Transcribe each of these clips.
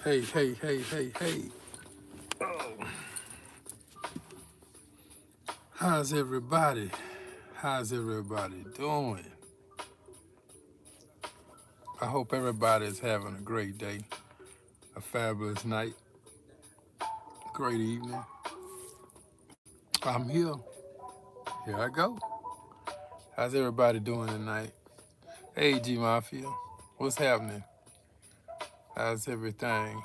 Hey, hey, hey, hey, hey. Oh, how's everybody? How's everybody doing? I hope everybody is having a great day, a fabulous night, great evening. I'm here. Here I go. How's everybody doing tonight? Hey, G Mafia. What's happening? How's everything?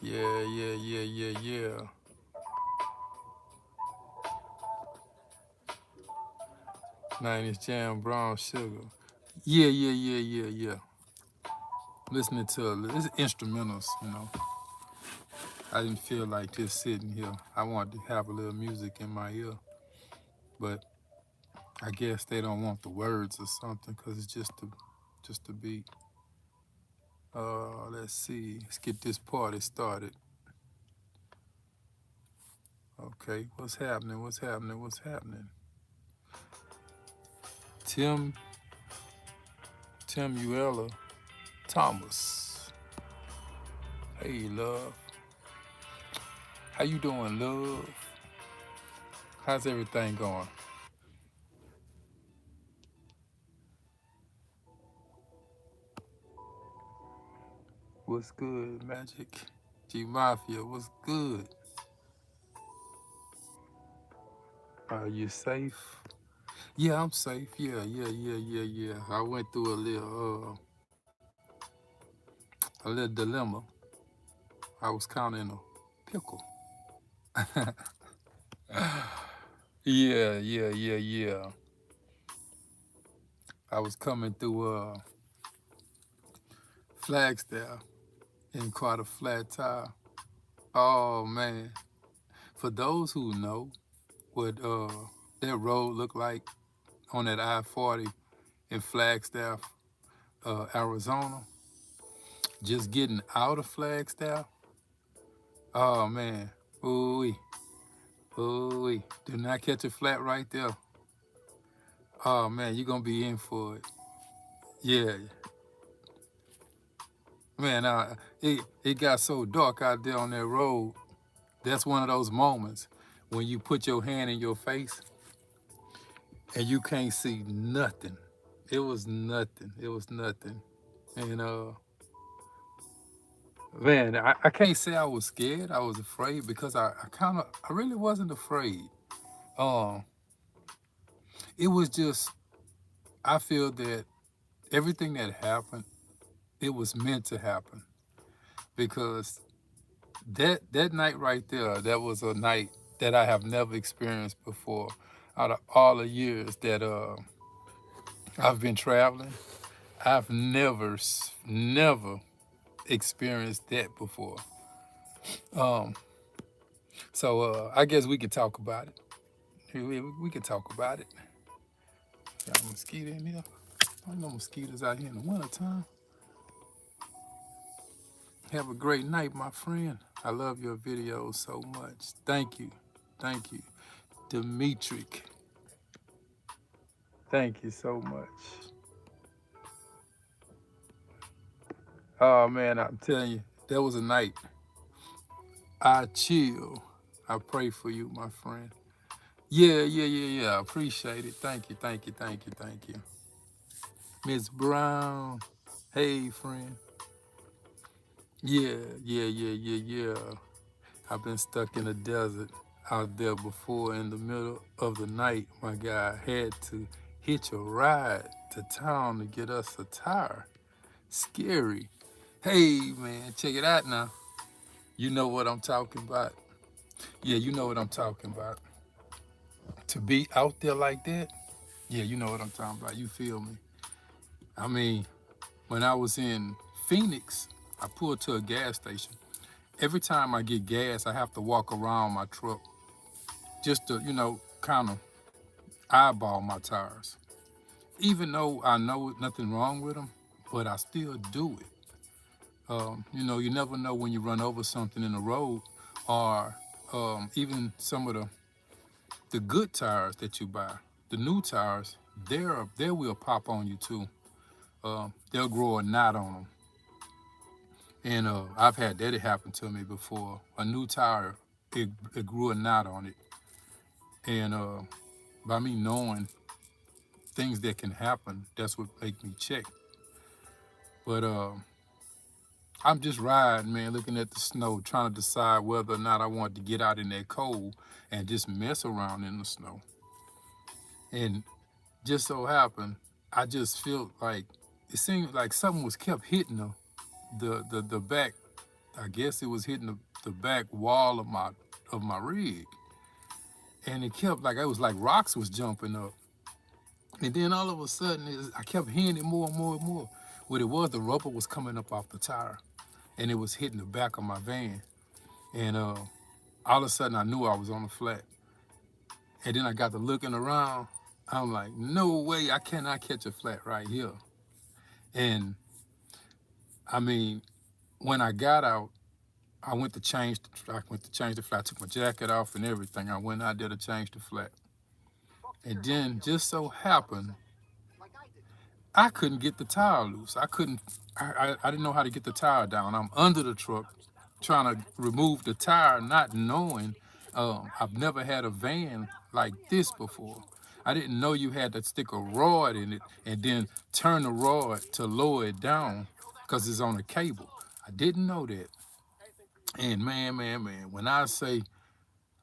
Yeah, yeah, yeah, yeah, yeah. 90s Jam, Brown Sugar. Yeah, yeah, yeah, yeah, yeah. Listening to it's instrumentals. I didn't feel like just sitting here. I wanted to have a little music in my ear, but I guess they don't want the words or something because it's just the beat. Let's see. Let's get this party started. Okay, what's happening? What's happening? What's happening? Tim Timuela Thomas. Hey, love. How you doing, love? How's everything going? What's good, Magic? G Mafia, what's good? Are you safe? Yeah, I'm safe. Yeah, yeah, yeah, yeah, yeah. I went through a little dilemma. I was kind of in a pickle. Yeah, yeah, yeah, yeah. I was coming through Flagstaff in quite a flat tire. Oh man! For those who know what that road looked like on that I-40 in Flagstaff, Arizona, just getting out of Flagstaff. Oh man, ooh, ooh, do not catch a flat right there. Oh man, you're gonna be in for it. Yeah, man. It got so dark out there on that road. That's one of those moments when you put your hand in your face and you can't see nothing. It was nothing. It was nothing. And man, I can't say I was scared. I was afraid because I really wasn't afraid. Um, it was just I feel that everything that happened, it was meant to happen because that night right there, that was a night that I have never experienced before. Out of all the years that I've been traveling, I've never experienced that before. Um, so I guess we could talk about it. We can talk about it. Got a mosquito in here. I know mosquitoes out here in the wintertime. Have a great night, my friend. I love your videos so much. Thank you. Thank you. Dimitri. Thank you so much. Oh man, I'm telling you, that was a night. I chill. I pray for you, my friend. Yeah, yeah, yeah, yeah. I appreciate it. Thank you, thank you, thank you, thank you. Miss Brown. Hey, friend. Yeah, yeah, yeah, yeah, yeah. I've been stuck in the desert out there before in the middle of the night. My guy had to hitch a ride to town to get us a tire. Scary. Hey, man, check it out now. You know what I'm talking about. Yeah, you know what I'm talking about. To be out there like that, yeah, you know what I'm talking about. You feel me? I mean, when I was in Phoenix, I pulled to a gas station. Every time I get gas, I have to walk around my truck just to, kind of eyeball my tires. Even though I know nothing wrong with them, but I still do it. You never know when you run over something in the road or even some of the good tires that you buy, the new tires, they will pop on you too. They'll grow a knot on them. And I've had that happen to me before. A new tire, it grew a knot on it. And by me knowing things that can happen, that's what make me check. But I'm just riding, man, looking at the snow, trying to decide whether or not I want to get out in that cold and just mess around in the snow. And just so happened, I just felt like it seemed like something was kept hitting the back. I guess it was hitting the back wall of my rig, and it kept like it was like rocks was jumping up. And then all of a sudden, I kept hearing it more and more and more. What it was, the rubber was coming up off the tire, and it was hitting the back of my van. And all of a sudden, I knew I was on the flat. And then I got to looking around. I'm like, no way, I cannot catch a flat right here. And I mean, when I got out, I went to change I went to change the flat. I took my jacket off and everything. I went out there to change the flat. And then just so happened, I couldn't get the tire loose. I didn't know how to get the tire down. I'm under the truck trying to remove the tire, not knowing I've never had a van like this before. I didn't know you had to stick a rod in it and then turn the rod to lower it down because it's on a cable. I didn't know that. And man, when I say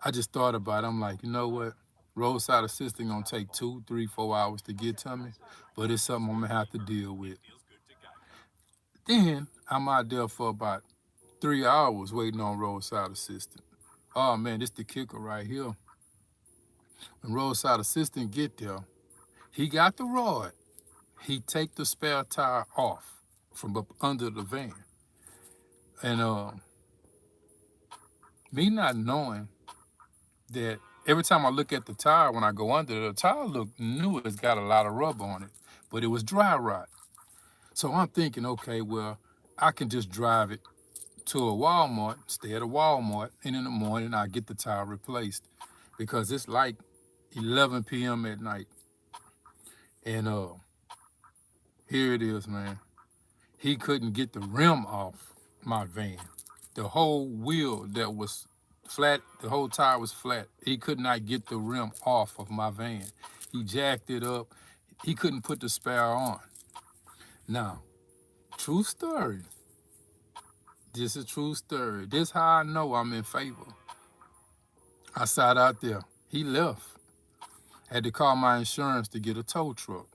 I just thought about it, I'm like, you know what? Roadside assistant gonna take 2, 3, 4 hours to get to me, but it's something I'm gonna have to deal with. Then I'm out there for about 3 hours waiting on roadside assistant. Oh man, this the kicker right here. When roadside assistant get there, he got the rod. He take the spare tire off from up under the van. And me not knowing that every time I look at the tire when I go under, the tire look new. It's got a lot of rubber on it, but it was dry rot. So I'm thinking, okay, well, I can just drive it to a Walmart, stay at a Walmart, and in the morning I get the tire replaced because it's like 11 p.m. at night. And here it is, man. He couldn't get the rim off my van. The whole wheel that was flat, the whole tire was flat. He could not get the rim off of my van. He jacked it up. He couldn't put the spare on. Now, true story. This is true story. This how I know I'm in favor. I sat out there. He left. Had to call my insurance to get a tow truck.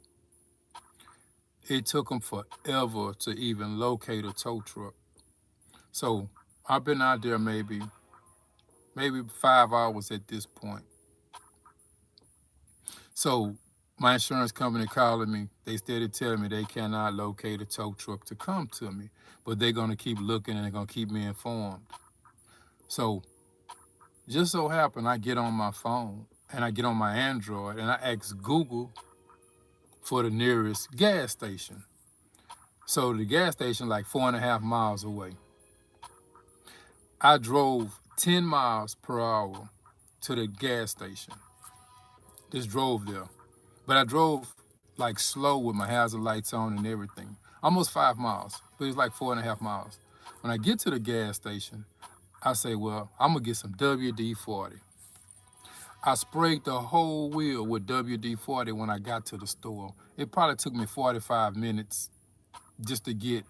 It took him forever to even locate a tow truck. So I've been out there maybe 5 hours at this point. So my insurance company calling me, they started telling me they cannot locate a tow truck to come to me, but they're gonna keep looking and they're gonna keep me informed. So just so happened I get on my phone and I get on my Android and I ask Google for the nearest gas station. So the gas station like 4.5 miles away. I drove 10 miles per hour to the gas station. Just drove there. But I drove like slow with my hazard lights on and everything. Almost 5 miles, but it's like 4.5 miles. When I get to the gas station, I say, well, I'm gonna get some WD-40. I sprayed the whole wheel with WD-40 when I got to the store. It probably took me 45 minutes just to get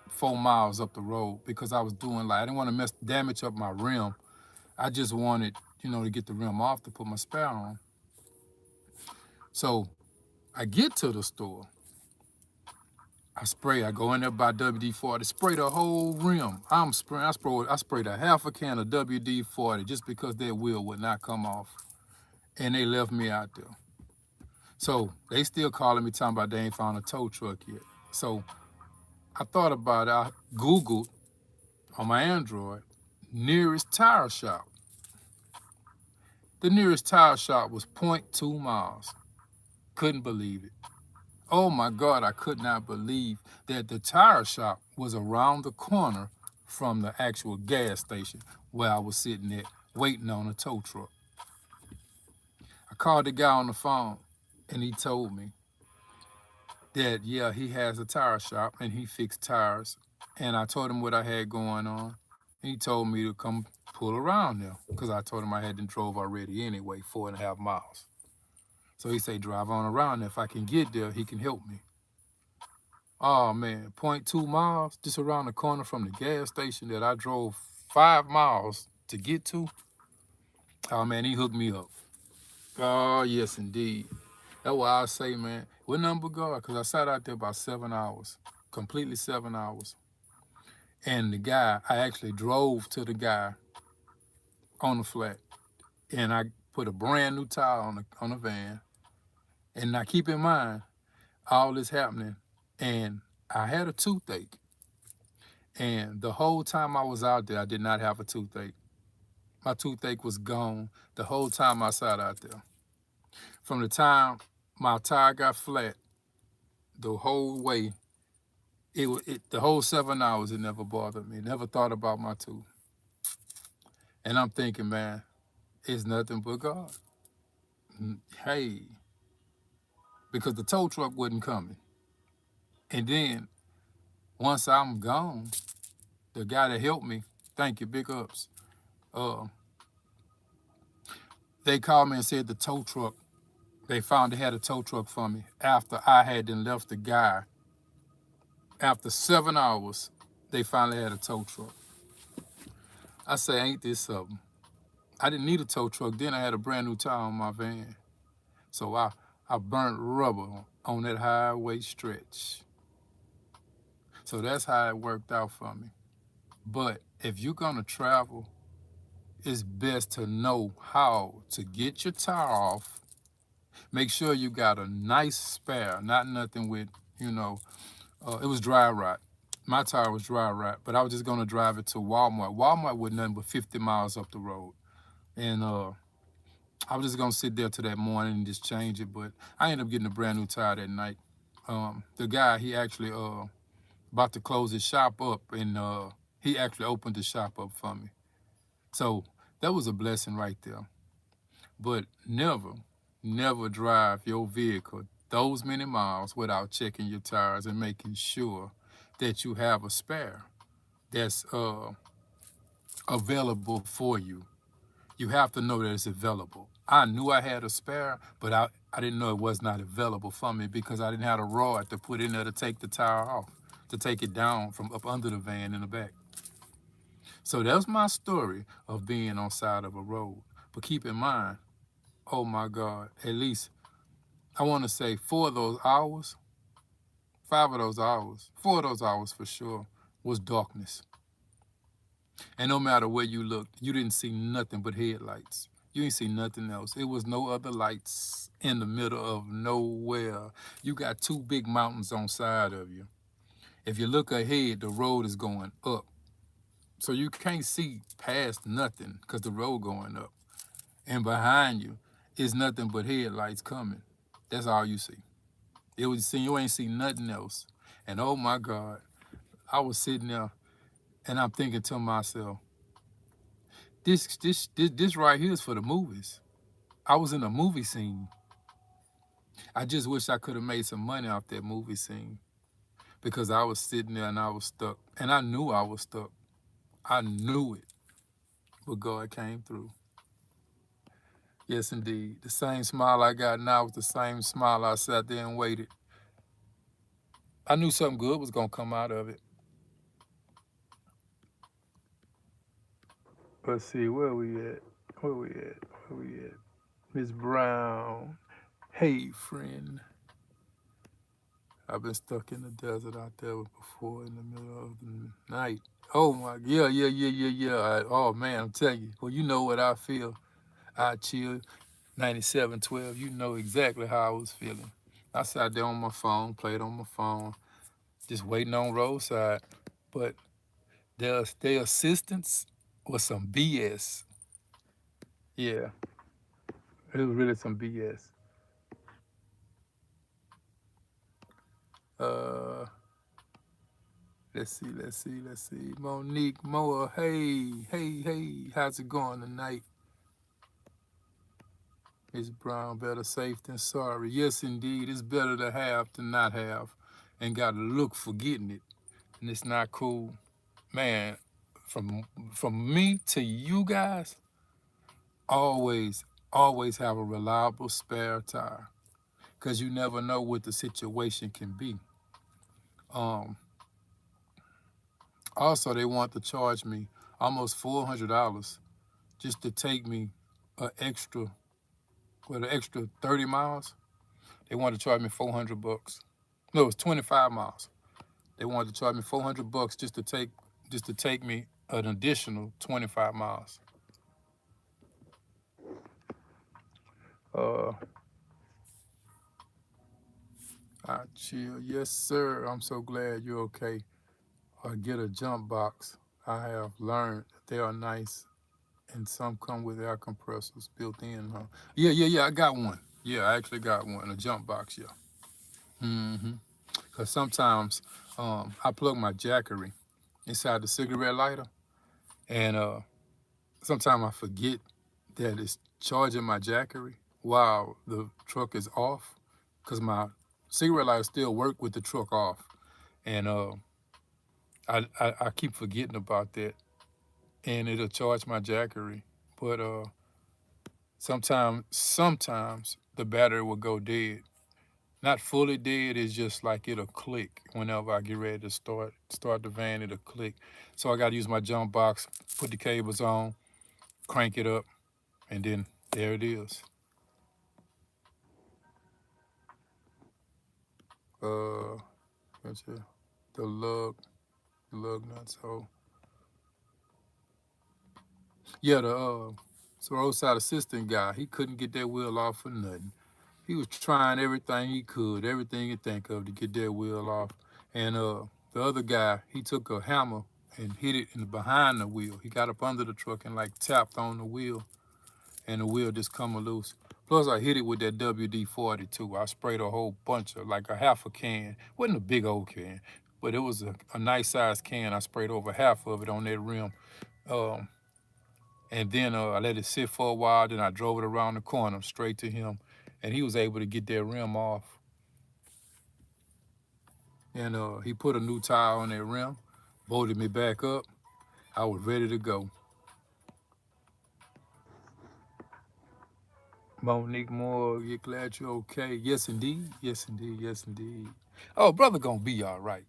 4 miles up the road because I was doing like, I didn't want to damage up my rim. I just wanted, to get the rim off to put my spare on. So I get to the store. I go in there by WD-40, spray the whole rim. I sprayed a half a can of WD-40 just because that wheel would not come off. And they left me out there. So they still calling me talking about they ain't found a tow truck yet. So I thought about it. I Googled on my Android, nearest tire shop. The nearest tire shop was 0.2 miles. Couldn't believe it. Oh my God, I could not believe that the tire shop was around the corner from the actual gas station where I was sitting at waiting on a tow truck. I called the guy on the phone and he told me that, yeah, he has a tire shop and he fixed tires and I told him what I had going on. He told me to come pull around there because I told him I hadn't drove already anyway, 4.5 miles. So he said, drive on around. If I can get there, he can help me. Oh man, point 0.2 miles just around the corner from the gas station that I drove 5 miles to get to. Oh man, he hooked me up. Oh yes, indeed. That's why I say, man, what number God? Because I sat out there about 7 hours, completely 7 hours. And the guy, I actually drove to the guy on the flat, and I put a brand new tire on the van. And now keep in mind, all this happening, and I had a toothache. And the whole time I was out there, I did not have a toothache. My toothache was gone the whole time I sat out there. From the time my tire got flat, the whole way, the whole 7 hours, it never bothered me. Never thought about my tooth. And I'm thinking, man, it's nothing but God. Hey, because the tow truck wasn't coming. And then once I'm gone, the guy that helped me, thank you, big ups. Uh, they called me and said the tow truck, they found they had a tow truck for me after I had then left the guy. After 7 hours, they finally had a tow truck. I say, ain't this something? I didn't need a tow truck then. I had a brand new tire on my van. So I burnt rubber on that highway stretch. So that's how it worked out for me. But if you're gonna travel, it's best to know how to get your tire off. Make sure you got a nice spare, not nothing with, it was dry rot. My tire was dry rot, but I was just gonna drive it to Walmart. Walmart was nothing but 50 miles up the road. And I was just gonna sit there till that morning and just change it, but I ended up getting a brand new tire that night. The guy, he actually about to close his shop up, and he actually opened the shop up for me. So that was a blessing right there. But never drive your vehicle those many miles without checking your tires and making sure that you have a spare that's available for you. You have to know that it's available. I knew I had a spare, but I didn't know it was not available for me because I didn't have a rod to put in there to take the tire off, to take it down from up under the van in the back. So that's my story of being on side of a road. But keep in mind, oh my God, at least I want to say 4 of those hours, 5 of those hours, 4 of those hours for sure was darkness. And no matter where you looked, you didn't see nothing but headlights. You didn't see nothing else. It was no other lights in the middle of nowhere. You got two big mountains on side of you. If you look ahead, the road is going up. So you can't see past nothing because the road going up. And behind you is nothing but headlights coming. That's all you see. You ain't see nothing else. And oh my God, I was sitting there and I'm thinking to myself, this right here is for the movies. I was in a movie scene. I just wish I could have made some money off that movie scene because I was sitting there and I was stuck. And I knew I was stuck. I knew it. But God came through. Yes, indeed. The same smile I got now was the same smile I sat there and waited. I knew something good was going to come out of it. Let's see, where we at? Where we at? Where we at? Miss Brown. Hey, friend. I've been stuck in the desert out there before in the middle of the night. Oh my, yeah. Oh man, I'm telling you. Well, you know what I feel. I chill. 9712. You know exactly how I was feeling. I sat there on my phone, played on my phone, just waiting on roadside. But their assistance was some BS. Yeah, it was really some BS. Uh, let's see. Monique Moa, hey, how's it going tonight? Miss Brown, better safe than sorry. Yes, indeed, it's better to have than not have, and gotta look for getting it. and it's not cool, man. From from me to you guys, always always have a reliable spare tire, because you never know what the situation can be. Um, Also, they want to charge me almost $400 just to take me an extra, an extra 30 miles. They want to charge me 400 bucks. No, it's 25 miles. They wanted to charge me 400 bucks just to take me an additional 25 miles. Uh, I chill. Yes, sir. I'm so glad you're okay. Get a jump box. I have learned that they are nice, and some come with air compressors built in. Huh? Yeah, yeah, yeah. I got one. Yeah, I actually got one. A jump box. Yeah. Mm-hmm. Cause sometimes I plug my jackery inside the cigarette lighter, and sometimes I forget that it's charging my jackery while the truck is off, cause my cigarette lighter still work with the truck off, and I keep forgetting about that, and it'll charge my jackery. But sometimes the battery will go dead. Not fully dead, it's just like it'll click whenever I get ready to start the van, it'll click. So I gotta use my jump box, put the cables on, crank it up, and then there it is. Uh What's it? The lug nuts. So yeah, the roadside assistant guy, he couldn't get that wheel off for nothing. He was trying everything he could, everything he could think of to get that wheel off. And the other guy, he took a hammer and hit it in behind the wheel. He got up under the truck and like tapped on the wheel, and the wheel just come loose. Plus, I hit it with that WD-40 too. I sprayed a whole bunch of, like a half a can. Wasn't a big old can, but it was a nice sized can. I sprayed over half of it on that rim. Um, and then I let it sit for a while. Then I drove it around the corner straight to him, and he was able to get that rim off. And he put a new tire on that rim, bolted me back up. I was ready to go. Monique Moore, you're glad you're okay. Yes, indeed. Yes, indeed. Yes, indeed. Oh, brother gonna be all right.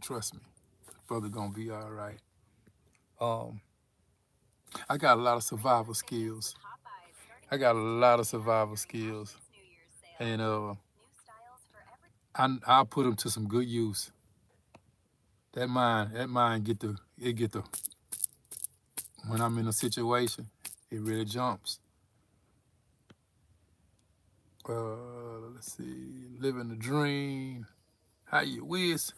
Trust me, brother gonna be all right. Um, I got a lot of survival skills. I got a lot of survival skills, and I'll put them to some good use. That mind get the when I'm in a situation, it really jumps. Let's see, living the dream. How you Wiz?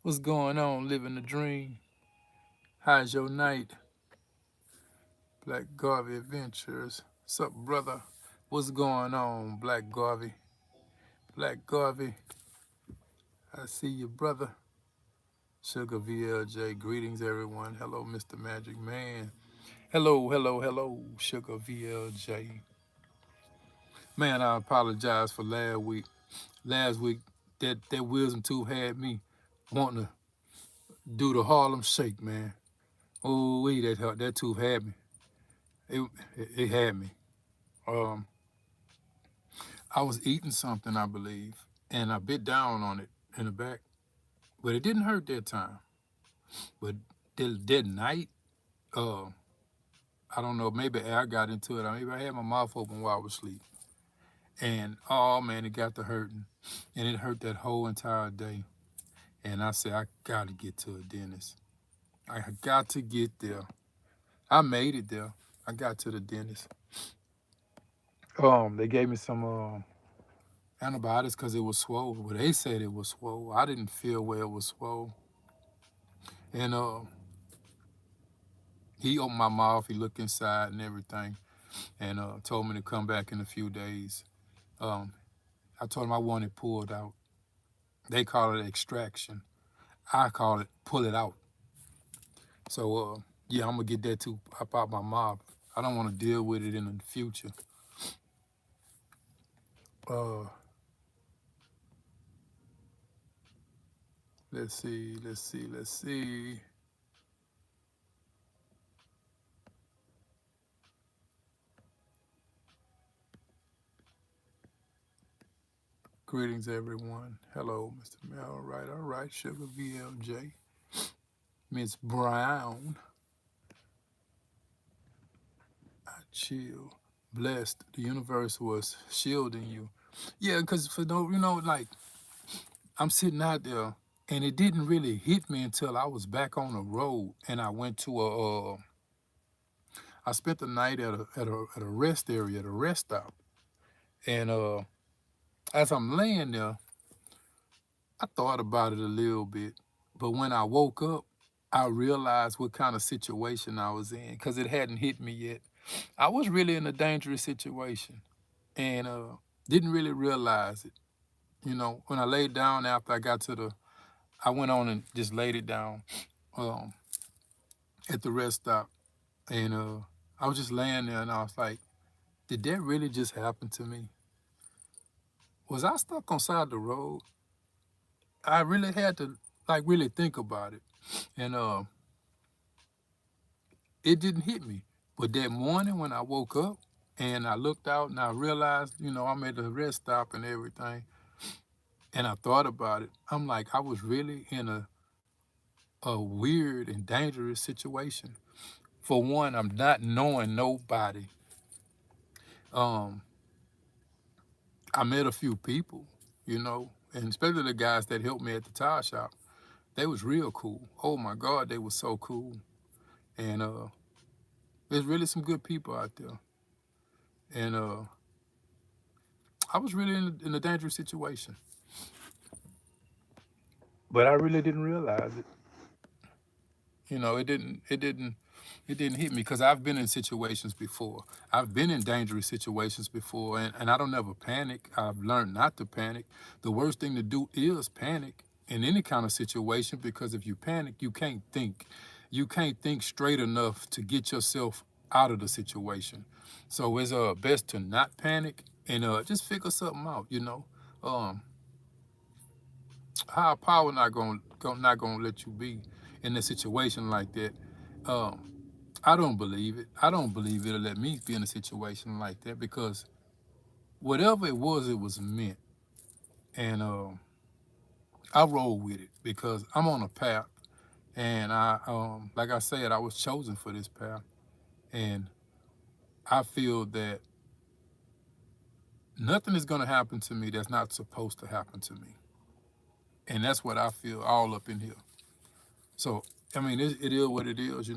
What's going on? Living the dream. How's your night? Black Garvey Adventures. What's up, brother? What's going on, Black Garvey? Black Garvey. I see you, brother. Sugar VLJ. Greetings, everyone. Hello, Mr. Magic Man. Hello, hello, hello, Sugar VLJ. Man, I apologize for last week. Last week, that wisdom tooth had me wanting to do the Harlem Shake, man. Oh, wait, that tooth had me. It had me. Um, I was eating something, I believe, and I bit down on it in the back, but it didn't hurt that time. But that night, uh, I don't know, maybe air got into it. Maybe I had my mouth open while I was asleep. And oh man, it got to hurting. And it hurt that whole entire day. And I said, I got to get to a dentist. I got to get there. I made it there. I got to the dentist. They gave me some antibiotics because it was swollen. Well, they said it was swollen. I didn't feel where it was swollen. And he opened my mouth. He looked inside and everything, and told me to come back in a few days. Um, I told him I want it pulled out. They call it extraction. I call it pull it out. So yeah, I'm gonna get that too up out my mouth. I don't want to deal with it in the future. Uh, Let's see, let's see, let's see. Greetings, everyone. Hello, Mr. Mel. All right, Sugar VLJ. Miss Brown, I chill. Blessed. The universe was shielding you. Yeah, because for no, like I'm sitting out there and it didn't really hit me until I was back on the road and I went to I spent the night at a rest area, at a rest stop. And as I'm laying there, I thought about it a little bit. But when I woke up, I realized what kind of situation I was in because it hadn't hit me yet. I was really in a dangerous situation and didn't really realize it. When I laid down after I got to I went on and just laid it down um, at the rest stop. And I was just laying there and I was like, did that really just happen to me? Was I stuck on side of the road? I really had to like really think about it. And it didn't hit me. But that morning when I woke up and I looked out and I realized, I'm at the rest stop and everything, and I thought about it, I'm like, I was really in a weird and dangerous situation. For one, I'm not knowing nobody. Um, I met a few people, and especially the guys that helped me at the tire shop. They was real cool. Oh my God, they was so cool. And there's really some good people out there. And I was really in a dangerous situation, but I really didn't realize it. It didn't hit me because I've been in situations before. I've been in dangerous situations before, and I don't ever panic. I've learned not to panic. The worst thing to do is panic in any kind of situation because if you panic, you can't think. You can't think straight enough to get yourself out of the situation. So it's best to not panic and just figure something out. Um, higher power not gonna let you be in a situation like that. Um, I don't believe it. I don't believe it'll let me be in a situation like that because whatever it was meant, and I roll with it because I'm on a path, and like I said, I was chosen for this path, and I feel that nothing is gonna happen to me that's not supposed to happen to me, and that's what I feel all up in here. So I mean, it is what it is.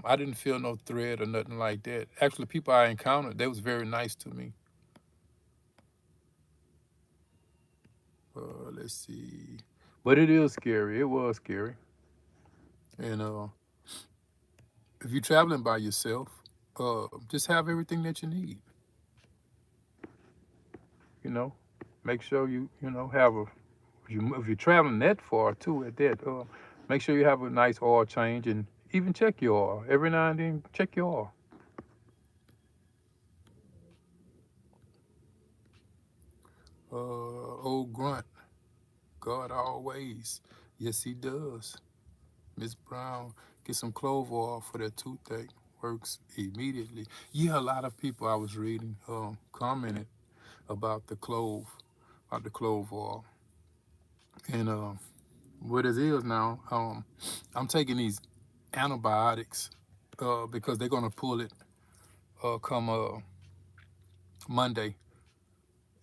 I didn't feel no threat or nothing like that. Actually, people I encountered, they was very nice to me. Let's see. But it is scary. It was scary. And if you're traveling by yourself, just have everything that you need. You know, make sure you have if you're traveling that far too at that, make sure you have a nice oil change and even check your oil every now and then. Check your oil. Old grunt, God always. Yes, he does. Miss Brown, get some clove oil for that toothache. Works immediately. Yeah, a lot of people I was reading commented about the clove oil. And what it is now, I'm taking these antibiotics because they're gonna pull it come Monday,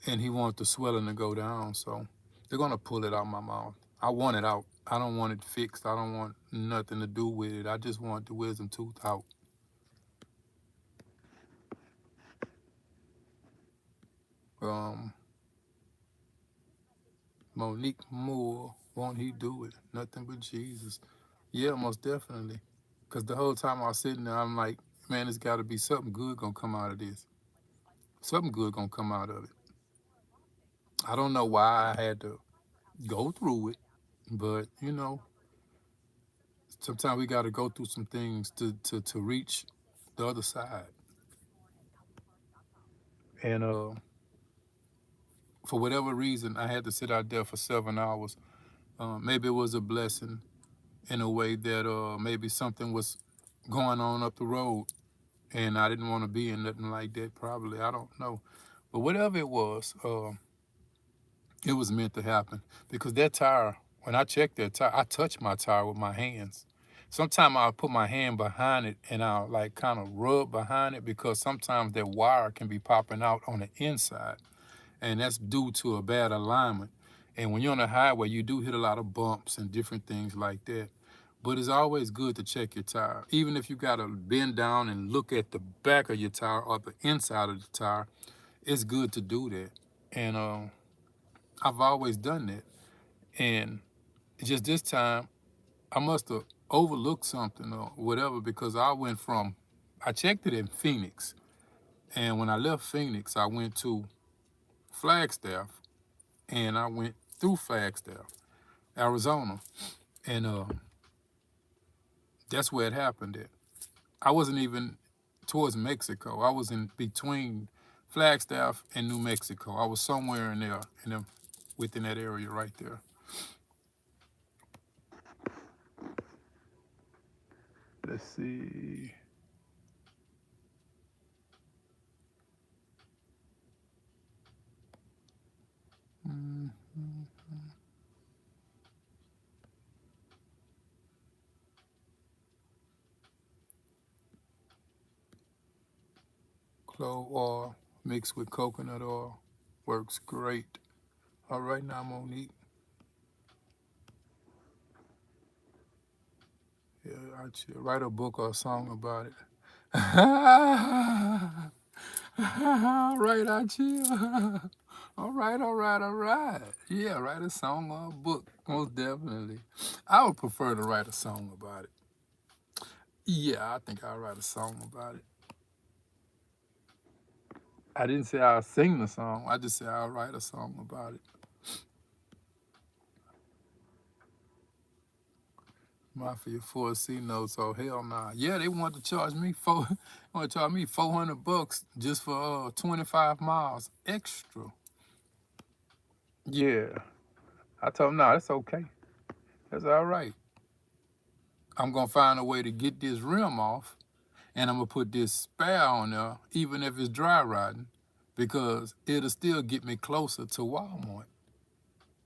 and he wants the swelling to go down, so they're gonna pull it out my mouth. I want it out. I don't want it fixed. I don't want nothing to do with it. I just want the wisdom tooth out. Um, Monique Moore, won't he do it? Nothing but Jesus. Yeah, most definitely. Because the whole time I was sitting there, I'm like, man, there's got to be something good gonna come out of this. Something good gonna come out of it. I don't know why I had to go through it, but sometimes we got to go through some things to reach the other side. And for whatever reason, I had to sit out there for 7 hours Maybe it was a blessing in a way that maybe something was going on up the road and I didn't want to be in nothing like that. Probably, I don't know, but whatever it was meant to happen because that tire. When I checked that tire, I touched my tire with my hands. Sometimes I'll put my hand behind it and I'll like kind of rub behind it because sometimes that wire can be popping out on the inside, and that's due to a bad alignment. And when you're on the highway, you do hit a lot of bumps and different things like that. But it's always good to check your tire. Even if you got to bend down and look at the back of your tire or the inside of the tire, it's good to do that. And I've always done that. And just this time, I must have overlooked something or whatever because I checked it in Phoenix. And when I left Phoenix, I went to Flagstaff and I went through Flagstaff, Arizona. And that's where it happened at. I wasn't even towards Mexico. I was in between Flagstaff and New Mexico. I was somewhere in there, within that area right there. Let's see. Mm, Clove oil mixed with coconut oil works great. All right, now Monique. Yeah, I should write a book or a song about it. All right, I chill. All right, all right, all right. Yeah, write a song or a book, most definitely. I would prefer to write a song about it. Yeah, I think I'll write a song about it. I didn't say I'll sing the song. I just said I'll write a song about it. Mafia 4C notes, oh hell nah. Yeah, they want to charge me want to charge me $400 just for 25 miles extra. Yeah. I told them, nah, that's okay. That's all right. I'm gonna find a way to get this rim off and I'm gonna put this spare on there, even if it's dry rotting, because it'll still get me closer to Walmart.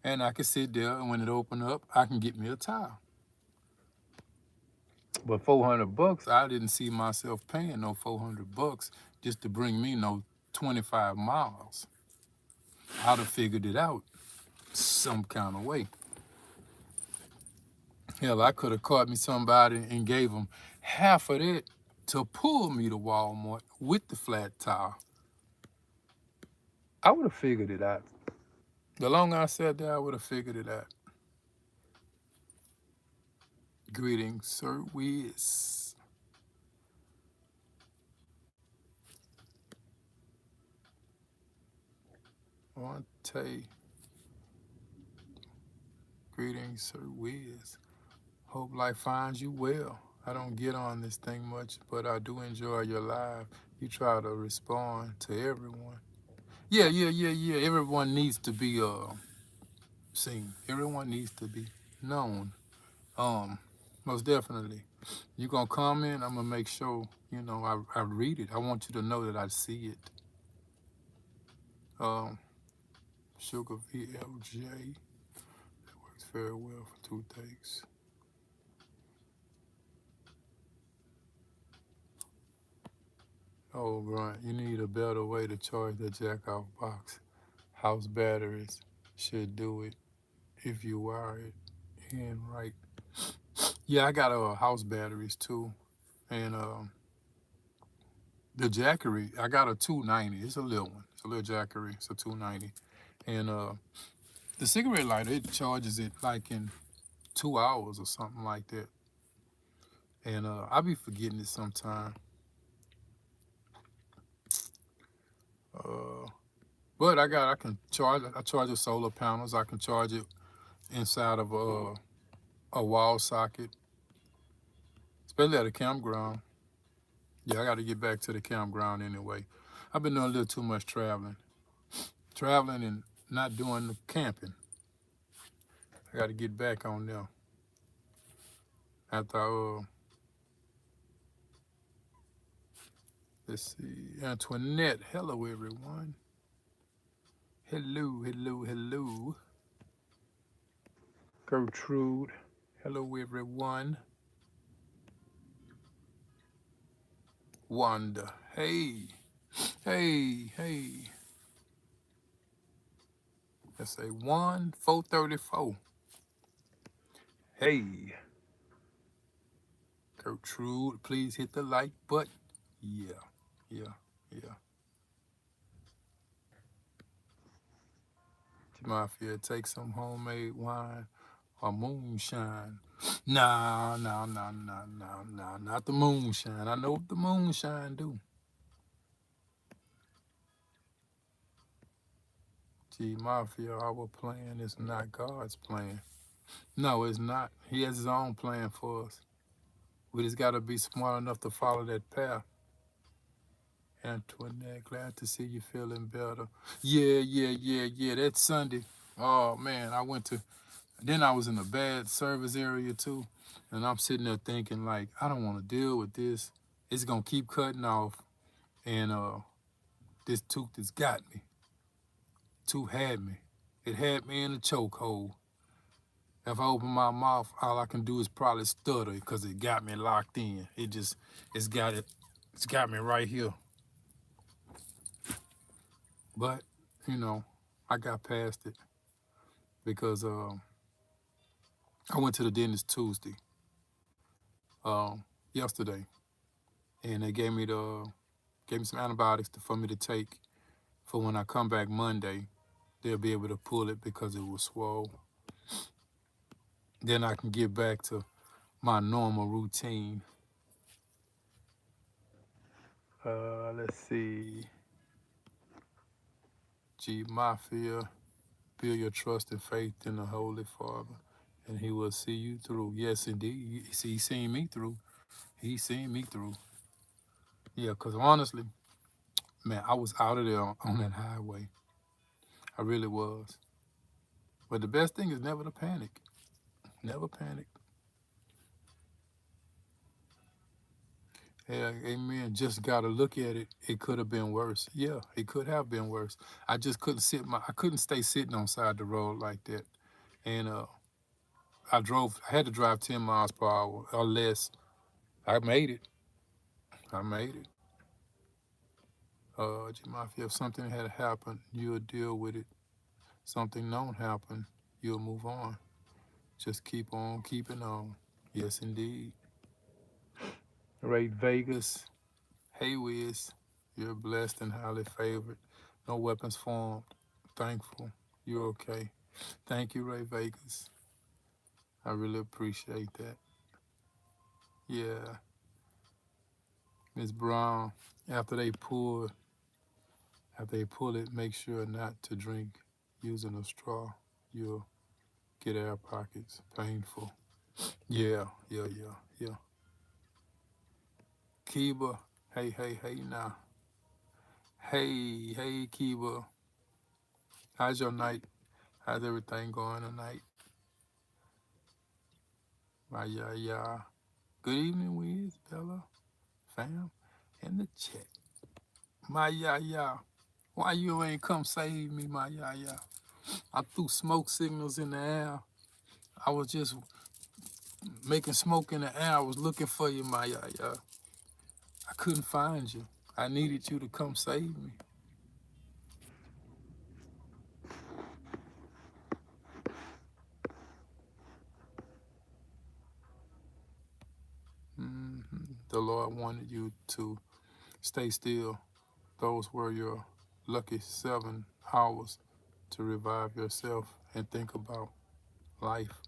And I can sit there and when it open up, I can get me a tire. But $400, I didn't see myself paying no $400 just to bring me no 25 miles. I'd have figured it out some kind of way. Hell, I could have caught me somebody and gave them half of that to pull me to Walmart with the flat tire. I would have figured it out. The longer I sat there, I would have figured it out. Greetings, Sir Wiz. Monte. Greetings, Sir Wiz. Hope life finds you well. I don't get on this thing much, but I do enjoy your live. You try to respond to everyone. Yeah. Everyone needs to be seen. Everyone needs to be known. Um, Most definitely. You gonna comment? I'm gonna make sure I read it. I want you to know that I see it. Um, Sugar VLJ. That works very well for toothaches. Oh, right. You need a better way to charge the jack off box. House batteries should do it if you wire it in right. Yeah, I got house batteries too, and the Jackery. I got a 290. It's a little one. It's a little Jackery. It's a 290, and the cigarette lighter it charges it like in 2 hours or something like that. And I be forgetting it sometime. Uh, but I can charge. I charge the solar panels. I can charge it inside of a wall socket, especially at a campground. Yeah, I got to get back to the campground anyway. I've been doing a little too much traveling and not doing the camping. I got to get back on there. After let's see, Antoinette. Hello, everyone. Hello, hello, hello. Gertrude. Hello, everyone. Wanda. Hey, hey, hey. Let's say 434. Hey, Gertrude, please hit the like button. Yeah, yeah, yeah. Mafia, take some homemade wine or moonshine. Nah, nah, nah, nah, nah, nah, not the moonshine. I know what the moonshine do. Gee, Mafia, our plan is not God's plan. No, it's not. He has his own plan for us. We just got to be smart enough to follow that path. Antoinette, glad to see you feeling better. Yeah, yeah, yeah, yeah. That Sunday, oh man, I went to. Then I was in a bad service area too, and I'm sitting there thinking like, I don't want to deal with this. It's gonna keep cutting off, and this tooth has got me. Tooth had me. It had me in a chokehold. If I open my mouth, all I can do is probably stutter because it got me locked in. It's got it, it's got me right here. But you know, I got past it because I went to the dentist Tuesday, yesterday, and they gave me some antibiotics for me to take for when I come back Monday. They'll be able to pull it because it was swole. Then I can get back to my normal routine. Let's see. G Mafia, build your trust and faith in the Holy Father, and He will see you through. Yes, indeed. He's seen me through. He's seen me through. Yeah, because honestly, man, I was out of there on that highway. I really was. But the best thing is never to panic. Never panic. Yeah, amen. Just gotta look at it. It could have been worse. Yeah, it could have been worse. I just I couldn't stay sitting on side the road like that. And I had to drive 10 miles per hour or less. I made it. I made it. Mafia, if something had happened, you'll deal with it. Something don't happen, you'll move on. Just keep on keeping on. Yes, indeed. Ray Vegas. Hey, Wiz. You're blessed and highly favored. No weapons formed. Thankful. You're okay. Thank you, Ray Vegas. I really appreciate that. Yeah. Miss Brown, after they pull it, make sure not to drink using a straw. You'll get air pockets. Painful. Yeah, yeah, yeah, yeah. Kiba, hey, hey, hey now. Hey, hey, Kiba. How's your night? How's everything going tonight? My yeah, yeah. Good evening, Wiz, Bella, fam, in the chat. My yeah, yeah. Why you ain't come save me, my yeah, yeah? I threw smoke signals in the air. I was just making smoke in the air. I was looking for you, my yeah, yeah. I couldn't find you. I needed you to come save me. The Lord wanted you to stay still. Those were your lucky 7 hours to revive yourself and think about life.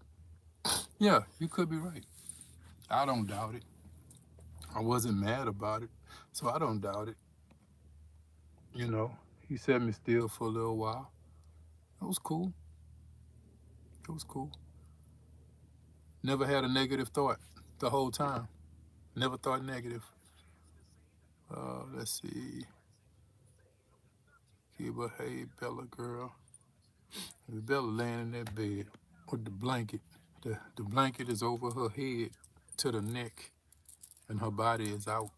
Yeah, you could be right. I don't doubt it. I wasn't mad about it, so I don't doubt it. You know, he set me still for a little while. It was cool. It was cool. Never had a negative thought the whole time. Never thought negative. Let's see. Kiba, hey, Bella girl. Bella laying in that bed. with the blanket. The blanket is over her head to the neck, and her body is out.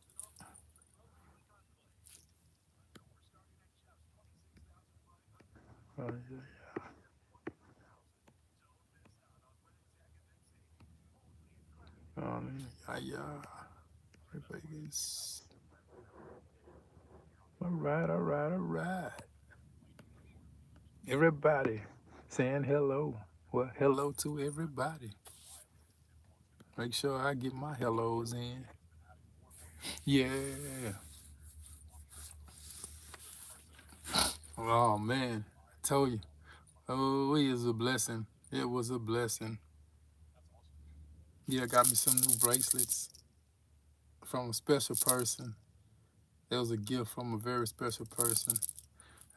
Oh, yeah, yeah. Vegas. All right, all right, all right. Everybody saying hello. Well, hello to everybody. Make sure I get my hellos in. Yeah. Oh man, I told you. Oh, it was a blessing. It was a blessing. Yeah, got me some new bracelets from a special person. It was a gift from a very special person.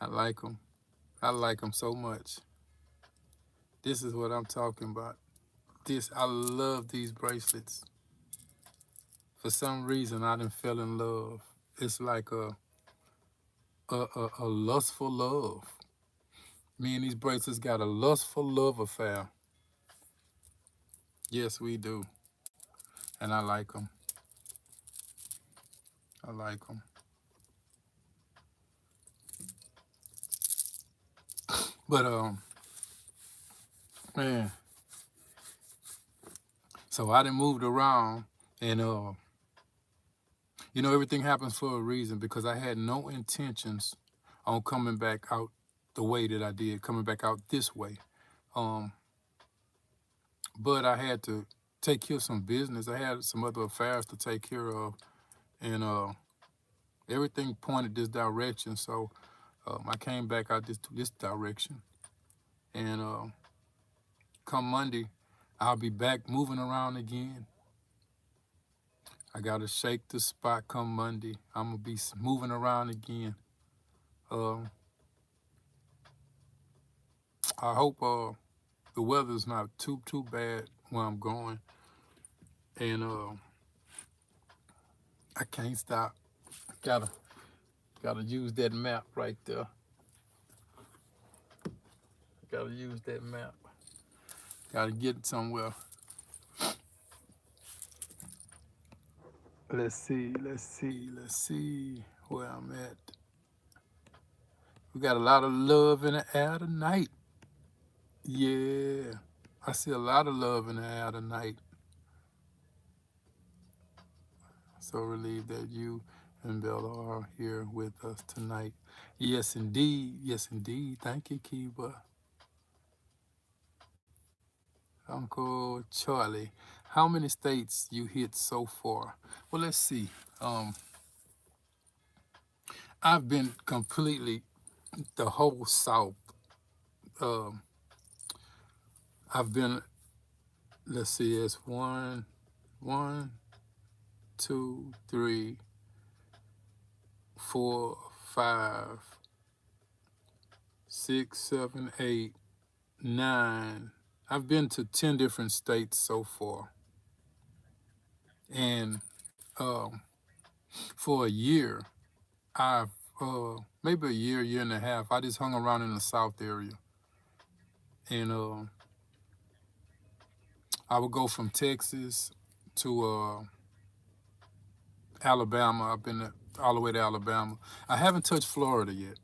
I like them. I like them so much. This is what I'm talking about. I love these bracelets. For some reason, I done fell in love. It's like a lustful love. Me and these bracelets got a lustful love affair. Yes, we do. And I like them. I like them. But, man, so I done moved around and, everything happens for a reason because I had no intentions on coming back out the way that I did, coming back out this way. Um, but I had to take care of some business. I had some other affairs to take care of, and everything pointed this direction. So I came back out this direction, and come Monday, I'll be back moving around again. I gotta shake the spot come Monday. I'm gonna be moving around again. Um, I hope the weather's not too bad where I'm going, and I can't stop. Gotta gotta use that map right there. Gotta use that map. Gotta get somewhere. Let's see where I'm at. We got a lot of love in the air tonight. Yeah, I see a lot of love in the air tonight. So relieved that you and Bella are here with us tonight. Yes, indeed. Yes, indeed. Thank you, Kiba. Uncle Charlie, how many states you hit so far? Well, let's see. I've been completely the whole South. Um, I've been. Let's see. It's one, two, three, four, five, six, seven, eight, nine. I've been to 10 different states so far, and um, for a year, I've maybe a year and a half. I just hung around in the South area, and I would go from Texas to Alabama. I've been all the way to Alabama. I haven't touched Florida yet,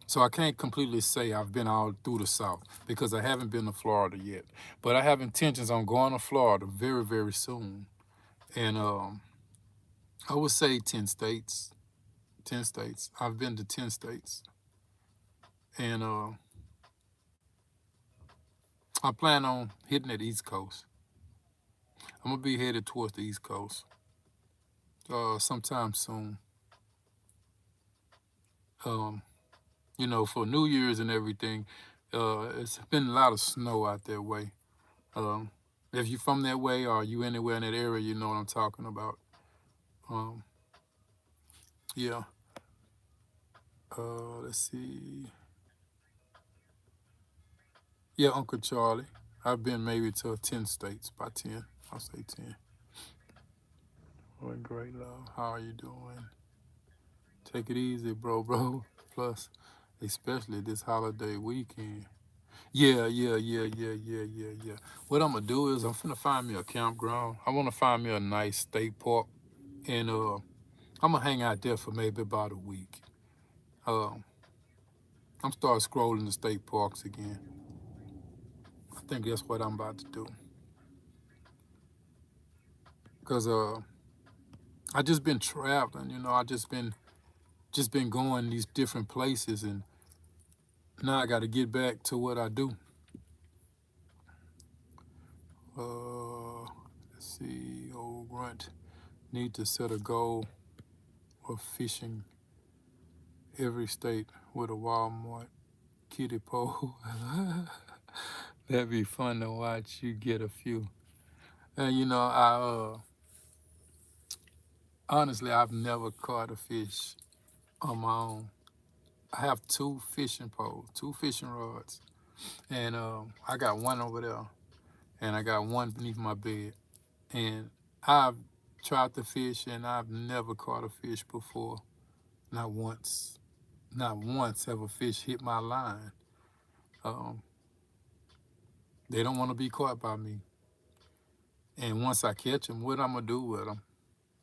so I can't completely say I've been all through the South because I haven't been to Florida yet. But I have intentions on going to Florida very, very soon, and I would say 10 states. 10 states. I've been to 10 states, and I plan on hitting the East Coast. I'm gonna be headed towards the East Coast sometime soon. Um, for New Year's and everything, it's been a lot of snow out that way. Um, if you're from that way or you anywhere in that area, you know what I'm talking about. Um, yeah. Let's see. Yeah, Uncle Charlie. I've been maybe to 10 states, by 10. I'll say 10. Doing great, love. How are you doing? Take it easy, bro. Plus, especially this holiday weekend. Yeah, yeah, yeah, yeah, yeah, yeah, yeah. What I'm gonna do is I'm finna find me a campground. I wanna find me a nice state park, and I'm gonna hang out there for maybe about a week. Um, I'm start scrolling the state parks again. I think that's what I'm about to do. Cause I just been traveling, you know. I just been going these different places, and now I got to get back to what I do. Let's see, old grunt need to set a goal of fishing every state with a Walmart kiddie pole. That'd be fun to watch you get a few. And you know, I honestly I've never caught a fish on my own. I have two fishing poles, two fishing rods, and I got one over there, and I got one beneath my bed. And I've tried to fish, and I've never caught a fish before, not once. Not once have a fish hit my line. Um, they don't want to be caught by me. And once I catch them, what I'm gonna do with them?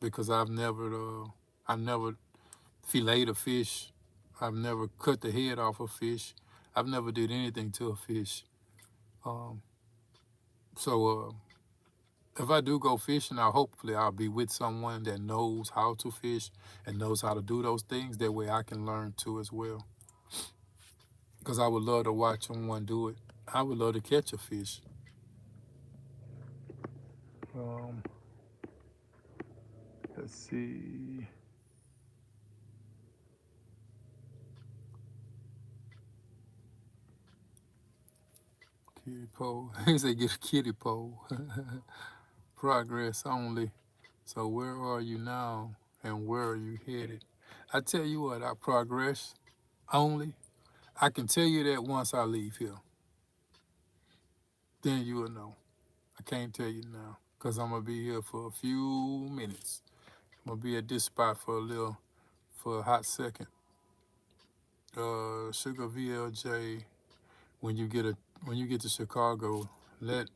Because I've never filleted a fish. I've never cut the head off a fish. I've never did anything to a fish. Um, so if I do go fishing, hopefully I'll be with someone that knows how to fish and knows how to do those things. That way I can learn too as well. Because I would love to watch someone do it. I would love to catch a fish. Um, let's see. Kiddie pole. He said get a kiddie pole. Progress only. So where are you now and where are you headed? I tell you what, I progress only. I can tell you that once I leave here. Then you will know. I can't tell you now because I'm going to be here for a few minutes. I'm going to be at this spot for a hot second. Sugar VLJ, when you get a when you get to Chicago, let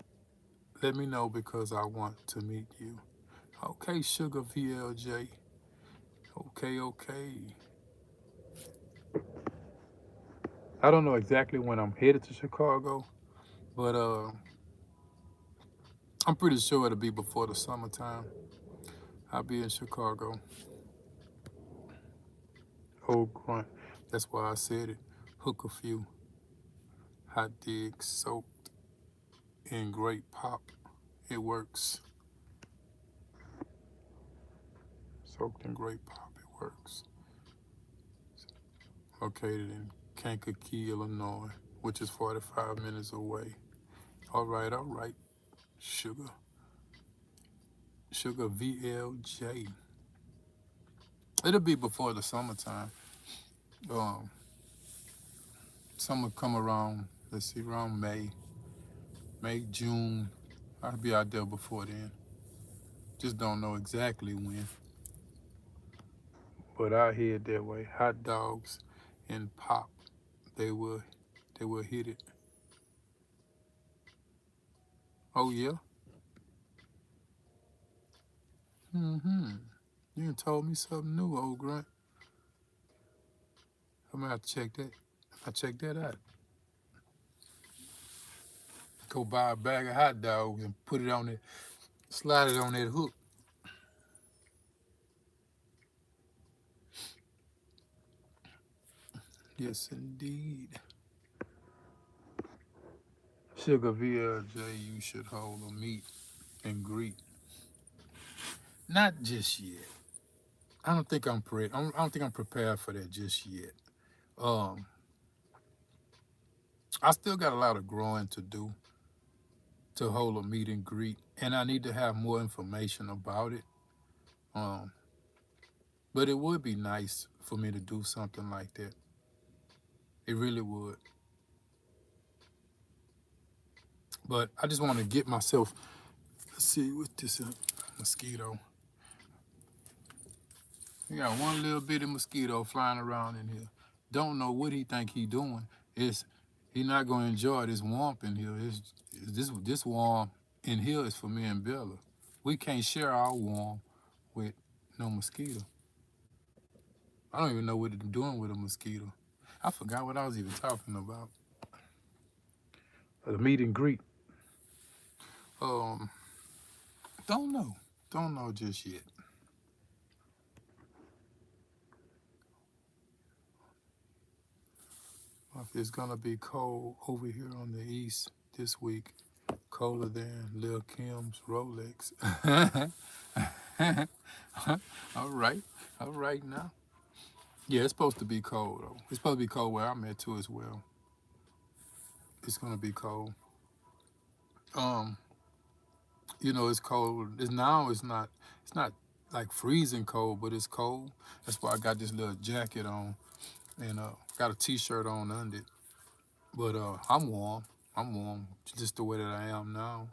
let me know because I want to meet you. Okay, Sugar VLJ. Okay, okay. I don't know exactly when I'm headed to Chicago, but I'm pretty sure it'll be before the summertime. I'll be in Chicago. Old grunt. That's why I said it. Hook a few. Hot digs soaked in grape pop. It works. Soaked in grape pop. It works. Located in Kankakee, Illinois, which is 45 minutes away. All right, all right. Sugar. Sugar VLJ. It'll be before the summertime. Um, Summer come around, let's see, around May, June. I'll be out there before then. Just don't know exactly when. But I head that way. Hot dogs and pop. They will they will hit it. Oh yeah? Mm-hmm. You done told me something new, old grunt. I'm gonna have to check that. I check that out. Go buy a bag of hot dogs and put it on it, slide it on that hook. Yes, indeed. Sugar VLJ, you should hold a meet and greet. Not just yet. I don't think I'm pre. I don't think I'm prepared for that just yet. Um, I still got a lot of growing to do to hold a meet and greet, and I need to have more information about it. Um, but it would be nice for me to do something like that. It really would. But I just want to get myself. Let's see what this mosquito. We got one little bitty mosquito flying around in here. Don't know what he think he doing. It's He not gonna enjoy this warmth in here. This warm in here is for me and Bella. We can't share our warm with no mosquito. I don't even know what it's doing with a mosquito. I forgot what I was even talking about. The meet and greet. Um, don't know. Don't know just yet. It's gonna be cold over here on the east this week. Colder than Lil Kim's Rolex. All right. All right now. Yeah, it's supposed to be cold though. It's supposed to be cold where I'm at too as well. It's gonna be cold. Um, it's cold. It's not like freezing cold, but it's cold. That's why I got this little jacket on and got a t-shirt on under it. But I'm warm. I'm warm just the way that I am now.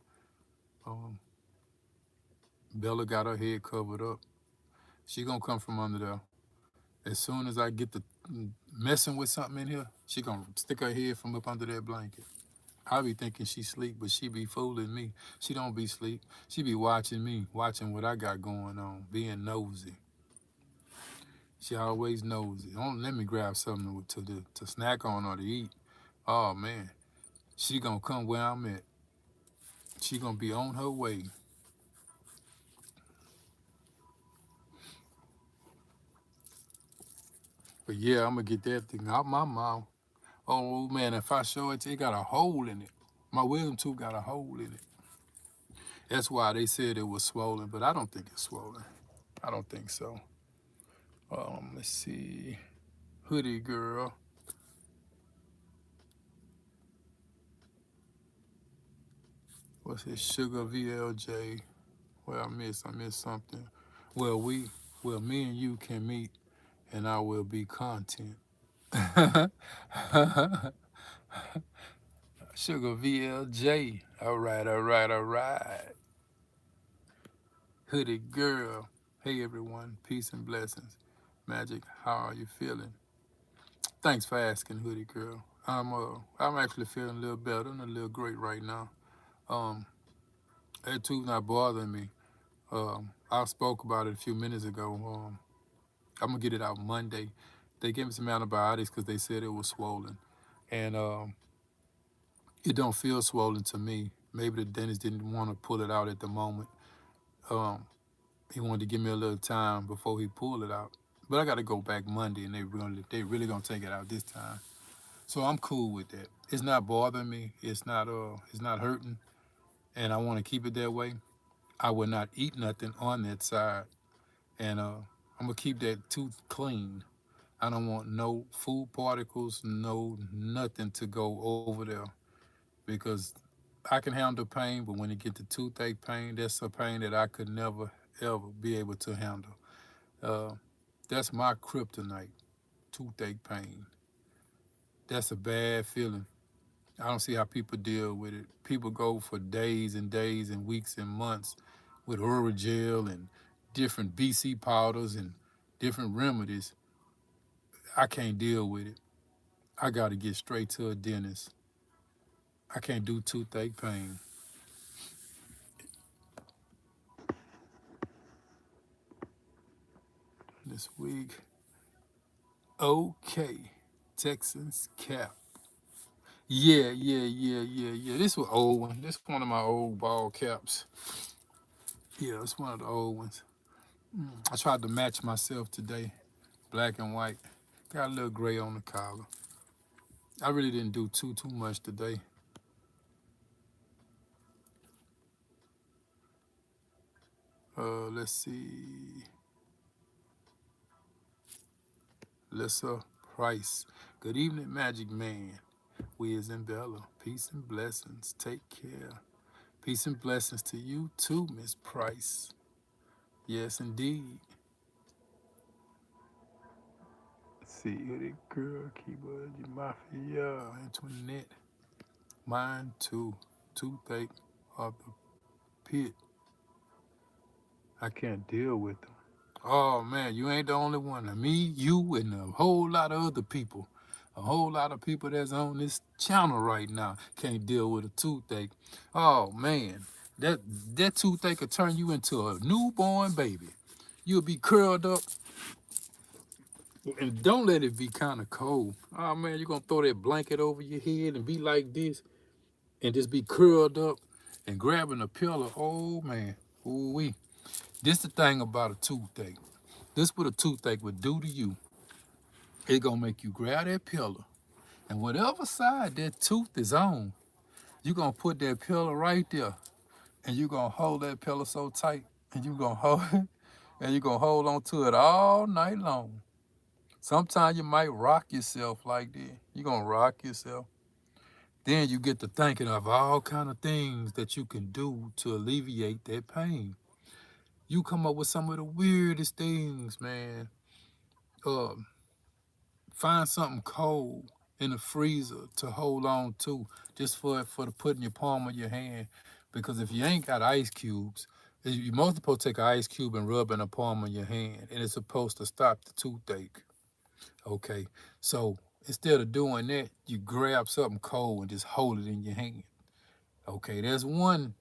Um, Bella got her head covered up. She gonna come from under there. As soon as I get to messing with something in here, she gonna stick her head from up under that blanket. I be thinking she sleep, but she be fooling me. She don't be sleep. She be watching me, watching what I got going on, being nosy. She always nosy. Don't let me grab something to snack on or to eat. Oh man, she gonna come where I'm at. She gonna be on her way. But yeah, I'm gonna get that thing out my mouth. Oh man, if I show it, it got a hole in it. My wisdom tooth got a hole in it. That's why they said it was swollen, but I don't think it's swollen. I don't think so. Let's see. Hoodie girl. What's it? Sugar VLJ. Well, I missed something. Well, me and you can meet, and I will be content. Sugar VLJ. All right, all right, all right. Hoodie girl. Hey everyone, peace and blessings. Magic, how are you feeling? Thanks for asking, Hoodie girl. I'm actually feeling a little better and a little great right now. Um, that tooth not bothering me. I spoke about it a few minutes ago. I'm gonna get it out Monday. They gave me some antibiotics because they said it was swollen, and it don't feel swollen to me. Maybe the dentist didn't want to pull it out at the moment. Um, he wanted to give me a little time before he pulled it out. But I got to go back Monday, and they really gonna take it out this time. So I'm cool with that. It's not bothering me. It's not hurting, and I want to keep it that way. I will not eat nothing on that side, and I'm gonna keep that tooth clean. I don't want no food particles, no nothing to go over there because I can handle pain, but when it get to toothache pain, that's a pain that I could never ever be able to handle. Uh, that's my kryptonite, toothache pain. That's a bad feeling. I don't see how people deal with it. People go for days and days and weeks and months with Oragel and different BC powders and different remedies. I can't deal with it. I got to get straight to a dentist. I can't do toothache pain this week. Okay, Texans cap. Yeah, yeah, yeah, yeah, yeah. This was old one. This one of my old ball caps. Yeah, it's one of the old ones. I tried to match myself today, black and white. Got a little gray on the collar. I really didn't do too much today. Let's see. Lissa Price. Good evening, Magic Man. Wiz and Bella. Peace and blessings. Take care. Peace and blessings to you too, Miss Price. Yes, indeed. Let's see, Hoodie Girl, Keyboard, Mafia, Antoinette. Mine too. Toothache of the pit. I can't deal with them. Oh man, you ain't the only one. Me, you, and a whole lot of other people. A whole lot of people that's on this channel right now can't deal with a toothache. Oh man, that that toothache could turn you into a newborn baby. You'll be curled up, and don't let it be kind of cold. Oh man, you're gonna throw that blanket over your head and be like this, and just be curled up and grabbing a pillow. Oh man, ooh wee. This the thing about a toothache. This what a toothache would do to you. It gonna make you grab that pillow, and whatever side that tooth is on, you gonna put that pillow right there, and you gonna hold that pillow so tight, and you gonna hold it, and you gonna hold on to it all night long. Sometimes you might rock yourself like that. You gonna rock yourself. Then you get to thinking of all kind of things that you can do to alleviate that pain. You come up with some of the weirdest things, man. Uh, Find something cold in the freezer to hold on to, just for the put in your palm of your hand. Because if you ain't got ice cubes, you're most supposed to take an ice cube and rub in the palm of your hand, and it's supposed to stop the toothache. Okay, so instead of doing that, you grab something cold and just hold it in your hand. Okay, there's one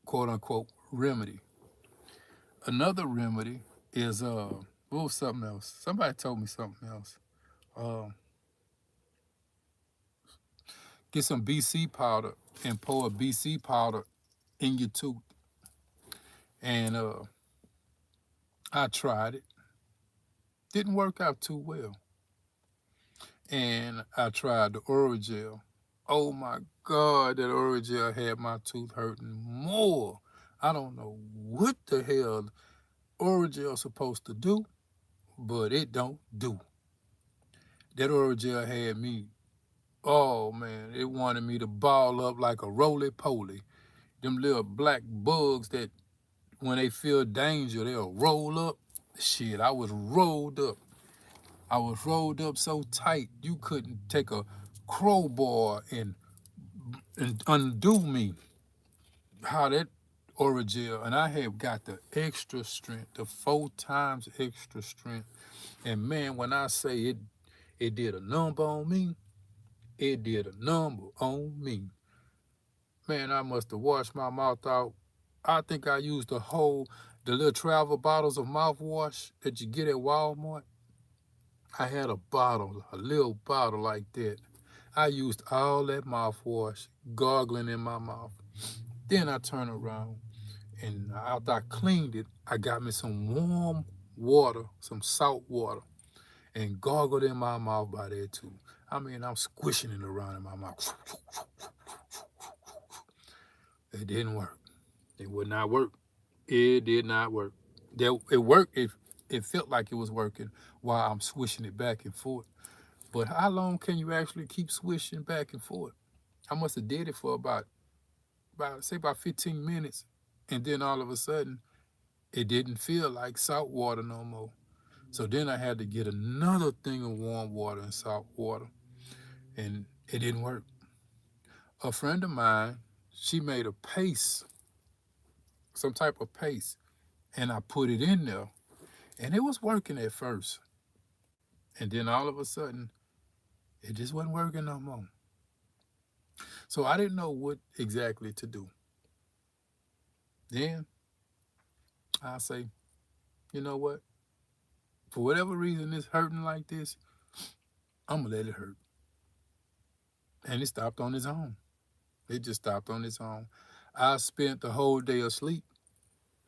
quote unquote remedy. Another remedy is what was something else? Somebody told me something else. Um, get some BC powder and pour a BC powder in your tooth. And I tried it. Didn't work out too well. And I tried the Oragel. Oh my God, that Oragel had my tooth hurting more. I don't know what the hell Oragel supposed to do, but it don't do. That Oragel had me, oh man, it wanted me to ball up like a roly-poly. Them little black bugs that when they feel danger, they'll roll up. Shit, I was rolled up. I was rolled up so tight, you couldn't take a crowbar and undo me. How that Oragel, and I have got the extra strength, the 4 times extra strength. And man, when I say it did a number on me, it did a number on me. Man, I must have washed my mouth out. I think I used the little travel bottles of mouthwash that you get at Walmart. I had a bottle, a little bottle like that. I used all that mouthwash, gargling in my mouth. Then I turned around, and after I cleaned it, I got me some warm water, some salt water, and gargled in my mouth by there too. I mean, I'm squishing it around in my mouth. It didn't work. It would not work. It did not work. It worked. It felt like it was working while I'm swishing it back and forth. But how long can you actually keep swishing back and forth? I must have did it for about 15 minutes, and then all of a sudden, it didn't feel like salt water no more. So then I had to get another thing of warm water and salt water, and it didn't work. A friend of mine, she made a paste, some type of paste, and I put it in there, and it was working at first. And then all of a sudden, it just wasn't working no more. So I didn't know what exactly to do. Then I say, you know what? For whatever reason it's hurting like this, I'm gonna let it hurt. And it stopped on its own. It just stopped on its own. I spent the whole day asleep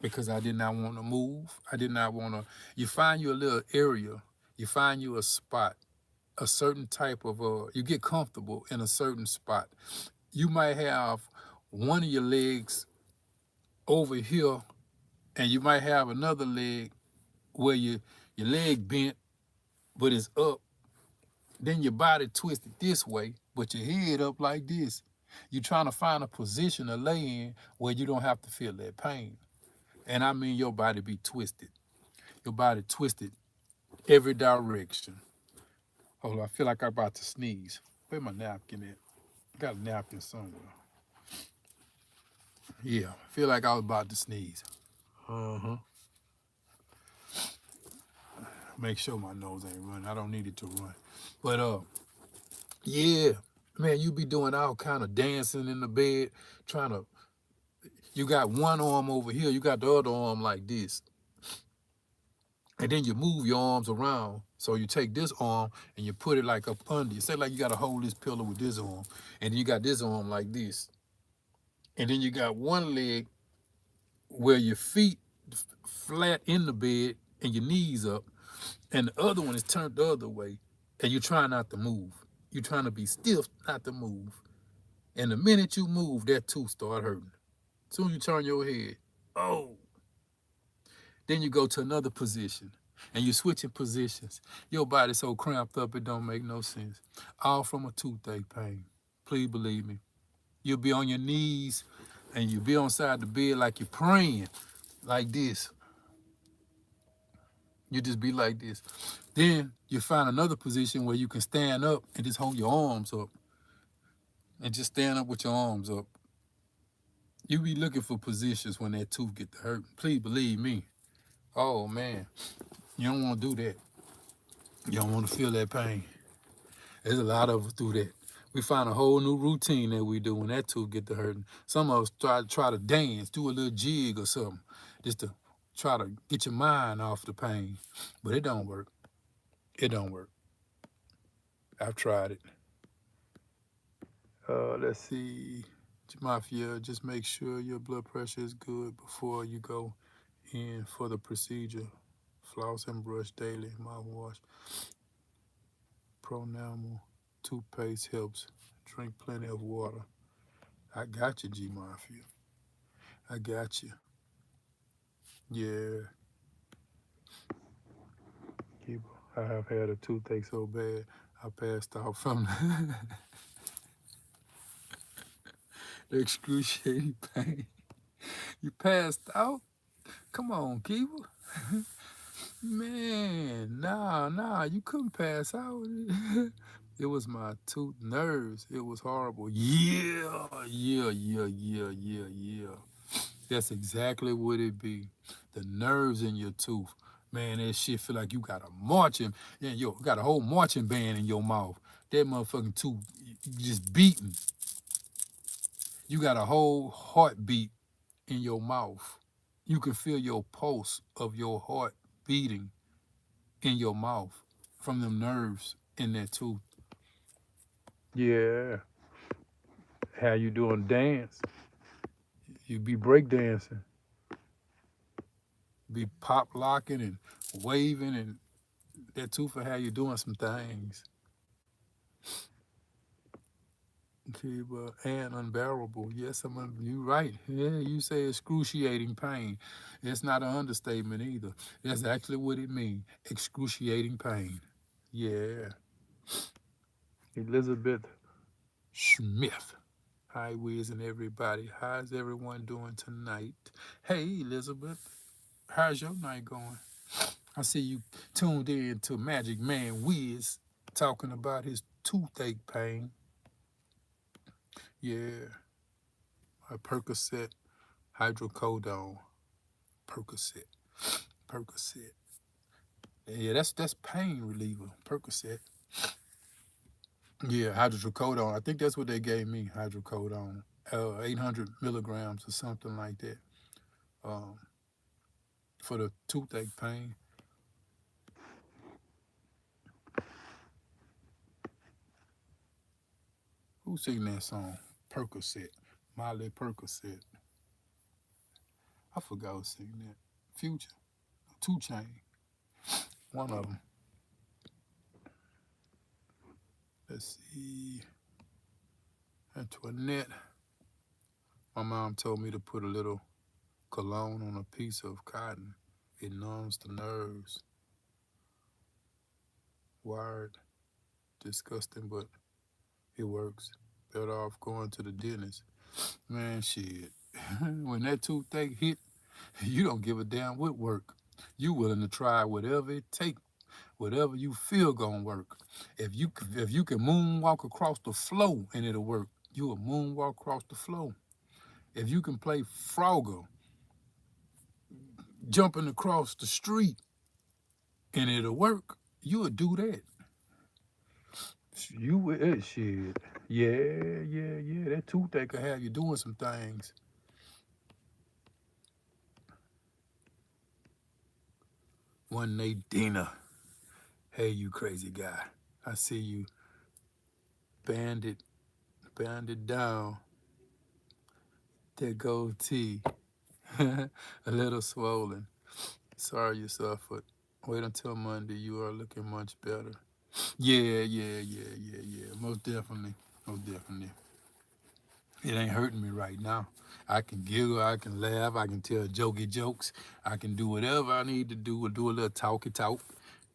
because I did not want to move. I did not want to. You find you a little area, you find you a spot, a certain type of, you get comfortable in a certain spot. You might have one of your legs over here, and you might have another leg where your leg bent, but it's up. Then your body twisted this way, but your head up like this. You're trying to find a position to lay in where you don't have to feel that pain. And I mean your body be twisted. Your body twisted every direction. Hold on, I feel like I'm about to sneeze. Where my napkin at? I got a napkin somewhere. Yeah, I feel like I was about to sneeze. Uh-huh. Make sure my nose ain't running. I don't need it to run. But yeah, man, you be doing all kind of dancing in the bed, trying to. You got one arm over here, you got the other arm like this, and then you move your arms around. So you take this arm and you put it like up under you. Say like you got to hold this pillow with this arm, and then you got this arm like this, and then you got one leg where your feet flat in the bed and your knees up, and the other one is turned the other way, and you're trying not to move. You're trying to be stiff, not to move. And the minute you move, that tooth start hurting. Soon you turn your head, oh, then you go to another position, and you're switching positions. Your body's so cramped up it don't make no sense. All from a toothache pain. Please believe me. You'll be on your knees, and you'll be on side the bed like you're praying, like this. You just be like this. Then you find another position where you can stand up and just hold your arms up. And just stand up with your arms up. You be looking for positions when that tooth get to hurt. Please believe me. Oh man, you don't want to do that. You don't want to feel that pain. There's a lot of us do that. We find a whole new routine that we do when that tooth get to hurting. Some of us try to dance, do a little jig or something, just to try to get your mind off the pain. But it don't work. It don't work. I've tried it. Let's see. Mafia, just make sure your blood pressure is good before you go in for the procedure. Floss and brush daily. Mouthwash. Pronamel. Toothpaste helps. Drink plenty of water. I got you, G Mafia. I got you. Yeah. Keep. I have had a toothache so bad I passed out from the excruciating pain. You passed out? Come on, Kiva. Man, nah, you couldn't pass out. It was my tooth nerves. It was horrible. Yeah. That's exactly what it be. The nerves in your tooth. Man, that shit feel like you got a marching, yeah, you got a whole marching band in your mouth. That motherfucking tooth just beating. You got a whole heartbeat in your mouth. You can feel your pulse of your heart beating in your mouth from them nerves in that tooth. Yeah. How you doing dance? You be break dancing, be pop locking and waving, and that tooth for how you doing some things. Okay, but and unbearable. Yes, you right. Yeah, you say excruciating pain. It's not an understatement either. That's actually what it means. Excruciating pain. Yeah. Elizabeth Smith. Hi, Wiz and everybody. How's everyone doing tonight? Hey, Elizabeth. How's your night going? I see you tuned in to Magic Man Wiz talking about his toothache pain. Yeah. A Percocet, hydrocodone, Percocet, Percocet. Yeah, that's pain reliever, Percocet. Yeah, hydrocodone. I think that's what they gave me, hydrocodone. 800 milligrams or something like that. Um, for the toothache pain. Who sing that song? Percocet. Miley Percocet. I forgot who sing that. Future. 2 Chain. One of them. Let's see. Antoinette. My mom told me to put a little cologne on a piece of cotton. It numbs the nerves. Wired. Disgusting, but it works. Better off going to the dentist. Man, shit. When that toothache hit, you don't give a damn what work. You willing to try whatever it takes, whatever you feel gonna work. If you can moonwalk across the floor and it'll work, you will moonwalk across the floor. If you can play Frogger jumping across the street, and it'll work, you would do that. You would shit. Yeah, yeah, yeah. That toothache could have you doing some things. One Nadina. Hey, you crazy guy. I see you banded, banded down. That goatee. A little swollen. Sorry you suffered. Wait until Monday. You are looking much better. Yeah, yeah, yeah, yeah, yeah. Most definitely. Most definitely. It ain't hurting me right now. I can giggle, I can laugh, I can tell jokey jokes, I can do whatever I need to do, or do a little talky talk.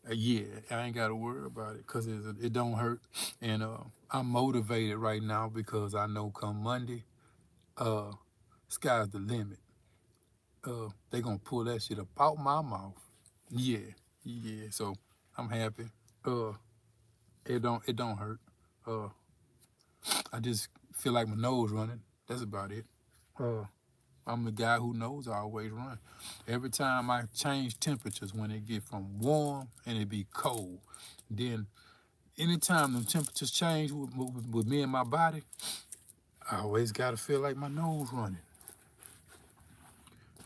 Yeah, I ain't got to worry about it because it don't hurt. And I'm motivated right now because I know come Monday, uh, sky's the limit. They gonna pull that shit up out my mouth. Yeah, yeah. So I'm happy. Uh, it don't hurt. Uh, I just feel like my nose running. That's about it. Uh, I'm the guy who knows I always run. Every time I change temperatures when it get from warm and it be cold, then anytime the temperatures change with me and my body, I always gotta feel like my nose running.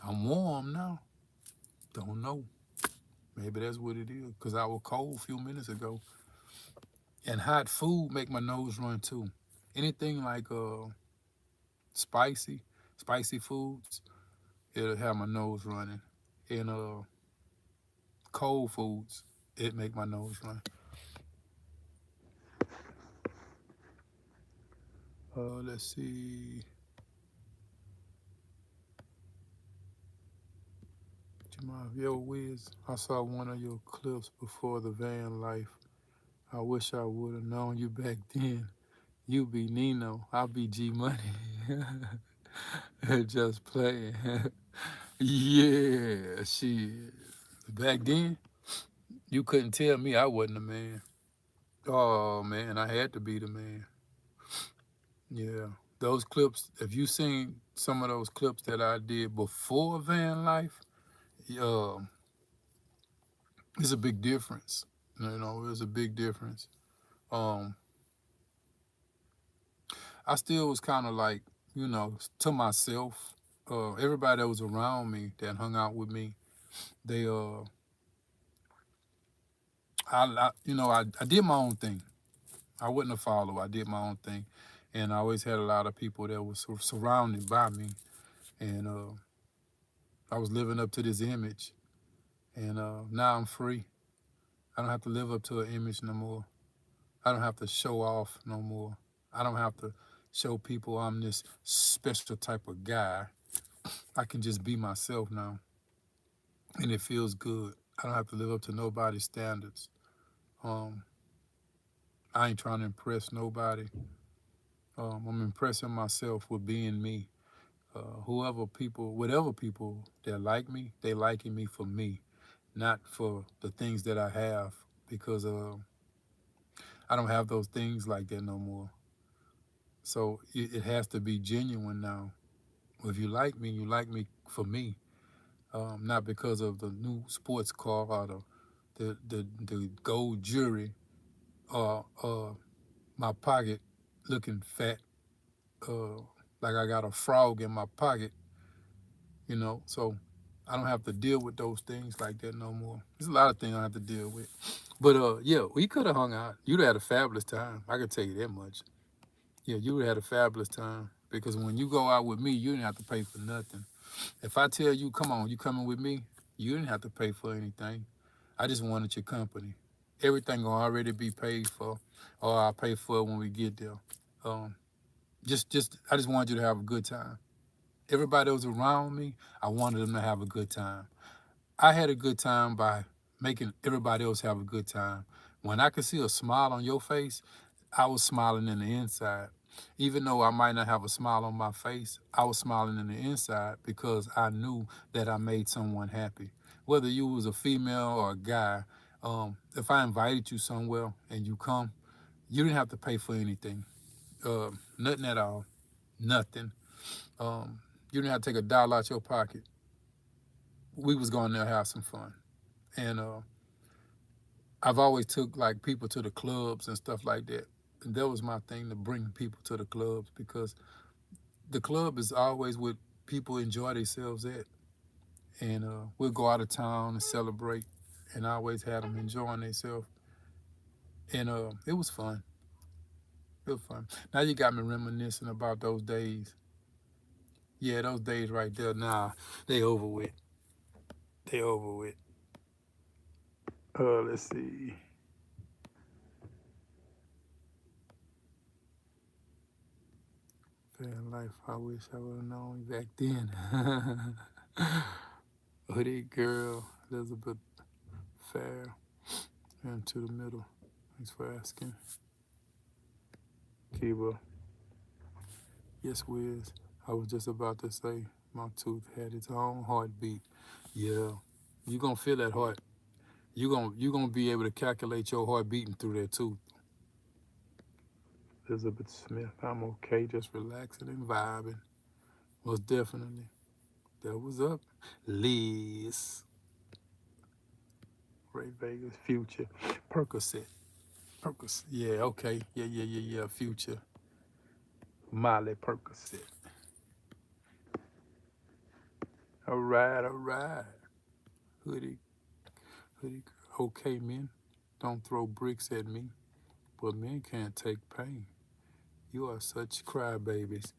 I'm warm now. Don't know. Maybe that's what it is. Cause I was cold a few minutes ago. And hot food make my nose run too. Anything like spicy, spicy foods, it'll have my nose running. And cold foods, it make my nose run. Let's see. Jamal, yo, Wiz, I saw one of your clips before the van life. I wish I would have known you back then. You be Nino, I'll be G Money. Just playing. Yeah, shit. Back then, you couldn't tell me I wasn't a man. Oh man, I had to be the man. Yeah. Those clips, if you seen some of those clips that I did before van life, uh, it's a big difference. You know, it's a big difference. Um, I still was kind of like, to myself. Everybody that was around me that hung out with me, they, I did my own thing. I wasn't a follower. I did my own thing, and I always had a lot of people that was surrounded by me, and I was living up to this image, and now I'm free. I don't have to live up to an image no more. I don't have to show off no more. I don't have to show people I'm this special type of guy. I can just be myself now, and it feels good. I don't have to live up to nobody's standards. Um, I ain't trying to impress nobody. I'm impressing myself with being me. Whatever people that like me, they liking me for me, not for the things that I have, because I don't have those things like that no more. So it has to be genuine now. If you like me for me, not because of the new sports car or the gold jewelry or my pocket looking fat, uh, like I got a frog in my pocket, So I don't have to deal with those things like that no more. There's a lot of things I have to deal with. But yeah, we could have hung out. You'd have had a fabulous time. I could tell you that much. Yeah, you would have had a fabulous time because when you go out with me, you didn't have to pay for nothing. If I tell you, come on, you coming with me, you didn't have to pay for anything. I just wanted your company. Everything will already be paid for, or I'll pay for it when we get there. Um, I just wanted you to have a good time. Everybody that was around me, I wanted them to have a good time. I had a good time by making everybody else have a good time. When I could see a smile on your face, I was smiling in the inside. Even though I might not have a smile on my face, I was smiling in the inside because I knew that I made someone happy. Whether you was a female or a guy, if I invited you somewhere and you come, you didn't have to pay for anything. Nothing at all. Nothing. You didn't have to take $1 out your pocket. We was going there to have some fun. And I've always took like people to the clubs and stuff like that. And that was my thing to bring people to the clubs because the club is always what people enjoy themselves at. And we'll go out of town and celebrate and I always had them enjoying themselves. And it was fun. It was fun. Now you got me reminiscing about those days. Yeah, those days right there. Nah, they over with. They over with. Let's see. Van life. I wish I would have known back then. Hoodie girl, Elizabeth Fair, into the middle. Thanks for asking. Kiba. Yes, Wiz. I was just about to say my tooth had its own heartbeat. Yeah. You gonna feel that heart. You gonna be able to calculate your heart beating through that tooth. Elizabeth Smith, I'm okay, just relaxing and vibing. Most definitely. That was up. Liz. Ray Vegas, Future. Percocet. Percocet. Yeah, okay. Yeah. Future. Miley Percocet. All right, all right. Hoodie, hoodie. Okay, men. Don't throw bricks at me, but men can't take pain. You are such crybabies.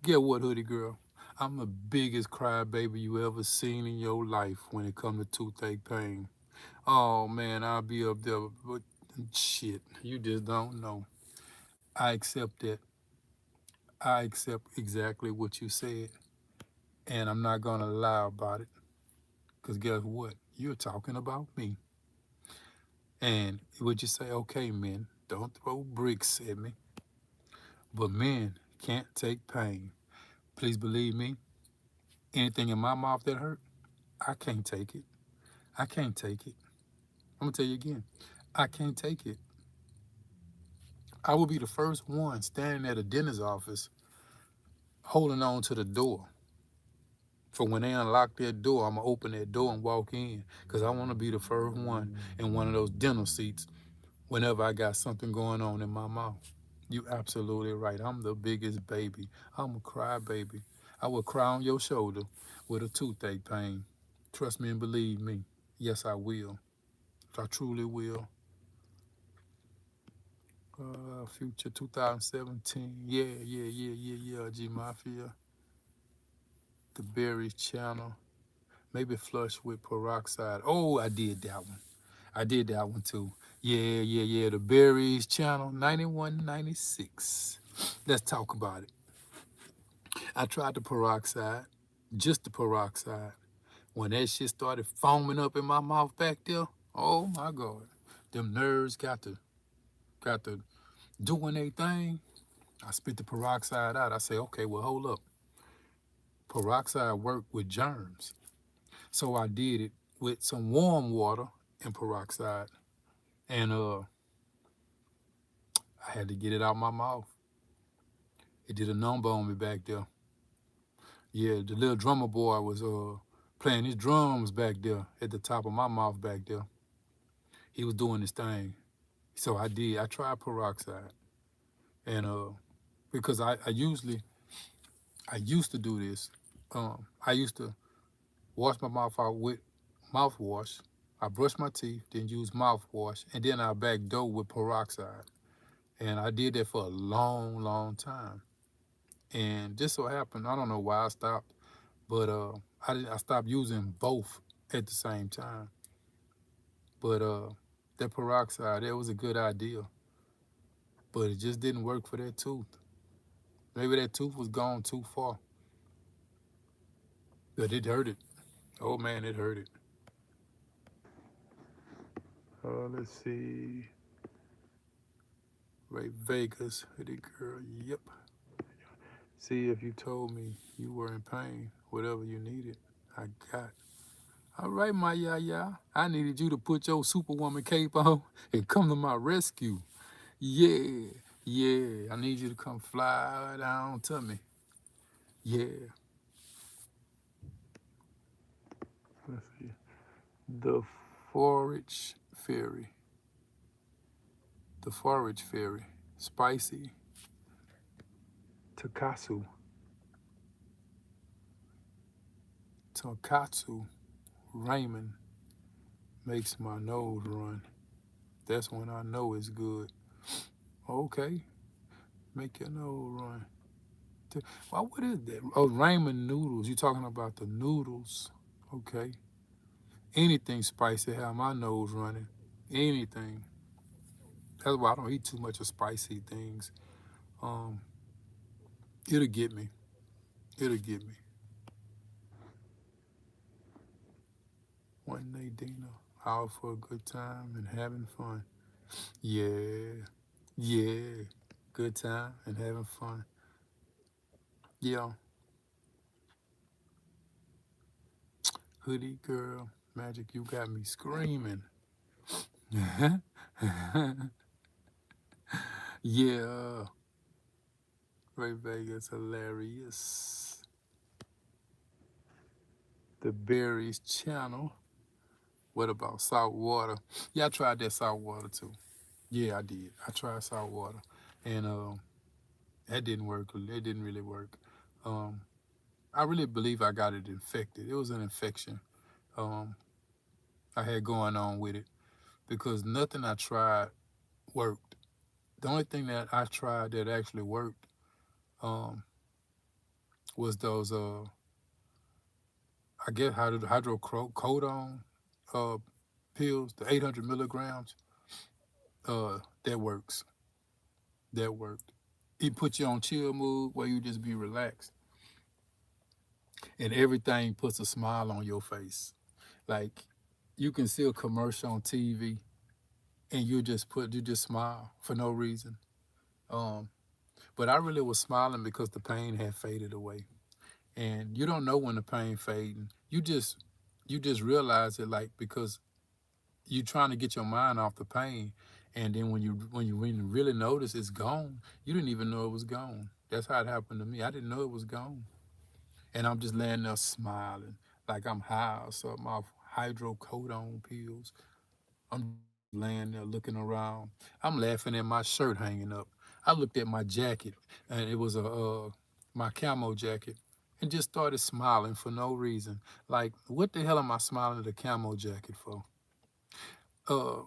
Get what, hoodie girl? I'm the biggest crybaby you ever seen in your life when it comes to toothache pain. Oh man, I'll be up there, but shit, you just don't know. I accept that. I accept exactly what you said, and I'm not gonna lie about it. Cause guess what? You're talking about me. And would you say, okay, men, don't throw bricks at me, but men can't take pain. Please believe me. Anything in my mouth that hurt, I can't take it. I can't take it. I'm gonna tell you again. I can't take it. I will be the first one standing at a dentist's office holding on to the door. For when they unlock that door, I'm gonna open that door and walk in. Cause I wanna be the first one in one of those dental seats whenever I got something going on in my mouth. You absolutely right. I'm the biggest baby. I'm a cry baby. I will cry on your shoulder with a toothache pain. Trust me and believe me. Yes, I will. I truly will. Future 2017. Yeah. G Mafia. The Berry Channel. Maybe flush with peroxide. Oh, I did that one. I did that one too. Yeah. The Berries Channel 9196. Let's talk about it. I tried the peroxide, just the peroxide. When that shit started foaming up in my mouth back there, oh my God. Them nerves got to doing their thing. I spit the peroxide out. I say, okay, well, hold up. Peroxide work with germs. So I did it with some warm water and peroxide. And I had to get it out my mouth. It did a number on me back there. Yeah, the little drummer boy was playing his drums back there at the top of my mouth back there. He was doing his thing. So I did. I tried peroxide. And because I used to do this. I used to wash my mouth out with mouthwash. I brush my teeth, then use mouthwash, and then I backdoor with peroxide. And I did that for a long time. And just so happened, I don't know why I stopped, but I stopped using both at the same time. But that peroxide, that was a good idea, but it just didn't work for that tooth. Maybe that tooth was gone too far, but it hurt it. Oh man, it hurt it. Let's see. Ray Vegas, hoodie girl. Yep. See, if you told me you were in pain, whatever you needed, I got. All right, my yaya. I needed you to put your superwoman cape on and come to my rescue. Yeah. I need you to come fly down to me. Yeah. Let's see. The Forage Ferry. The forage fairy. Spicy. Takatsu. Tonkatsu ramen makes my nose run. That's when I know it's good. Okay, make your nose run. Well, what is that? Oh, ramen noodles. You talking about the noodles? Okay. Anything spicy have my nose running. Anything. That's why I don't eat too much of spicy things. Um, it'll get me. It'll get me. One day, Dina, out for a good time and having fun. Yeah, yeah, good time and having fun. Yeah, hoodie girl, magic, you got me screaming. Yeah, Ray Vegas, hilarious. The Berries channel. What about salt water? Yeah, I tried that salt water too. Yeah, I did. I tried salt water, and that didn't work. It didn't really work. Um, I really believe I got it infected. It was an infection um, I had going on with it because nothing I tried worked. The only thing that I tried that actually worked um, was those, I guess, hydrocodone uh, pills, the 800 milligrams. That works. That worked. It put you on chill mood where you just be relaxed, and everything puts a smile on your face. Like you can see a commercial on TV, and you just smile for no reason. Um, but I really was smiling because the pain had faded away, and you don't know when the pain fading. You just realize it like because you trying to get your mind off the pain, and then when you really notice it's gone, you didn't even know it was gone. That's how it happened to me. I didn't know it was gone, and I'm just laying there smiling like I'm high or something off hydrocodone pills. I'm just laying there looking around. I'm laughing at my shirt hanging up. I looked at my jacket, and it was a my camo jacket, and just started smiling for no reason. Like, what the hell am I smiling at a camo jacket for?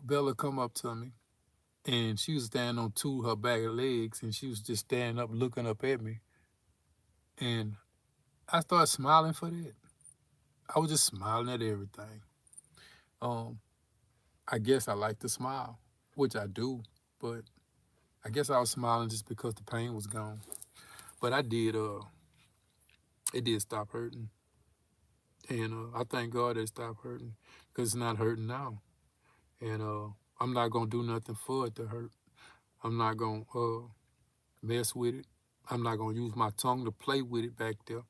Bella come up to me, and she was standing on two of her back legs, and she was just standing up, looking up at me, and I started smiling for that. I was just smiling at everything. Um, I guess I like to smile, which I do, but I guess I was smiling just because the pain was gone. But it did stop hurting, and I thank God it stopped hurting because it's not hurting now, and I'm not gonna do nothing for it to hurt. I'm not gonna mess with it. I'm not gonna use my tongue to play with it back there.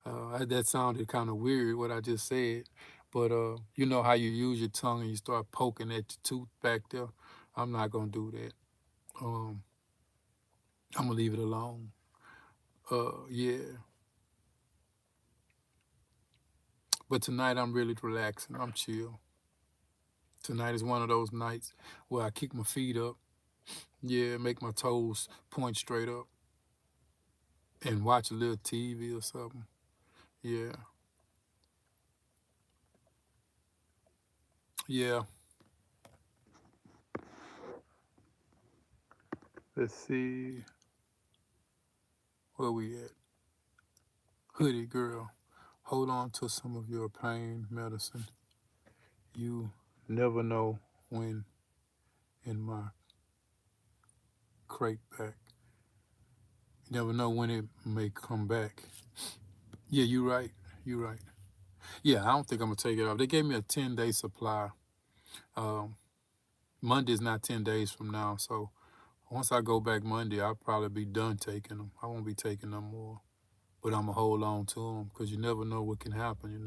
That sounded kind of weird what I just said, but you know how you use your tongue and you start poking at your tooth back there. I'm not gonna do that. Um, I'm gonna leave it alone. Yeah. But tonight I'm really relaxing. I'm chill. Tonight is one of those nights where I kick my feet up, yeah, make my toes point straight up, and watch a little TV or something. Yeah, yeah. Let's see where we at. Hoodie girl, hold on to some of your pain medicine. You never know when in my crate back. You never know when it may come back. Yeah, you right. You right. Yeah, I don't think I'm gonna take it off. They gave me a 10-day supply. Um, Monday's not 10 days from now, so once I go back Monday, I'll probably be done taking them. I won't be taking them more, but I'm gonna hold on to them because you never know what can happen. You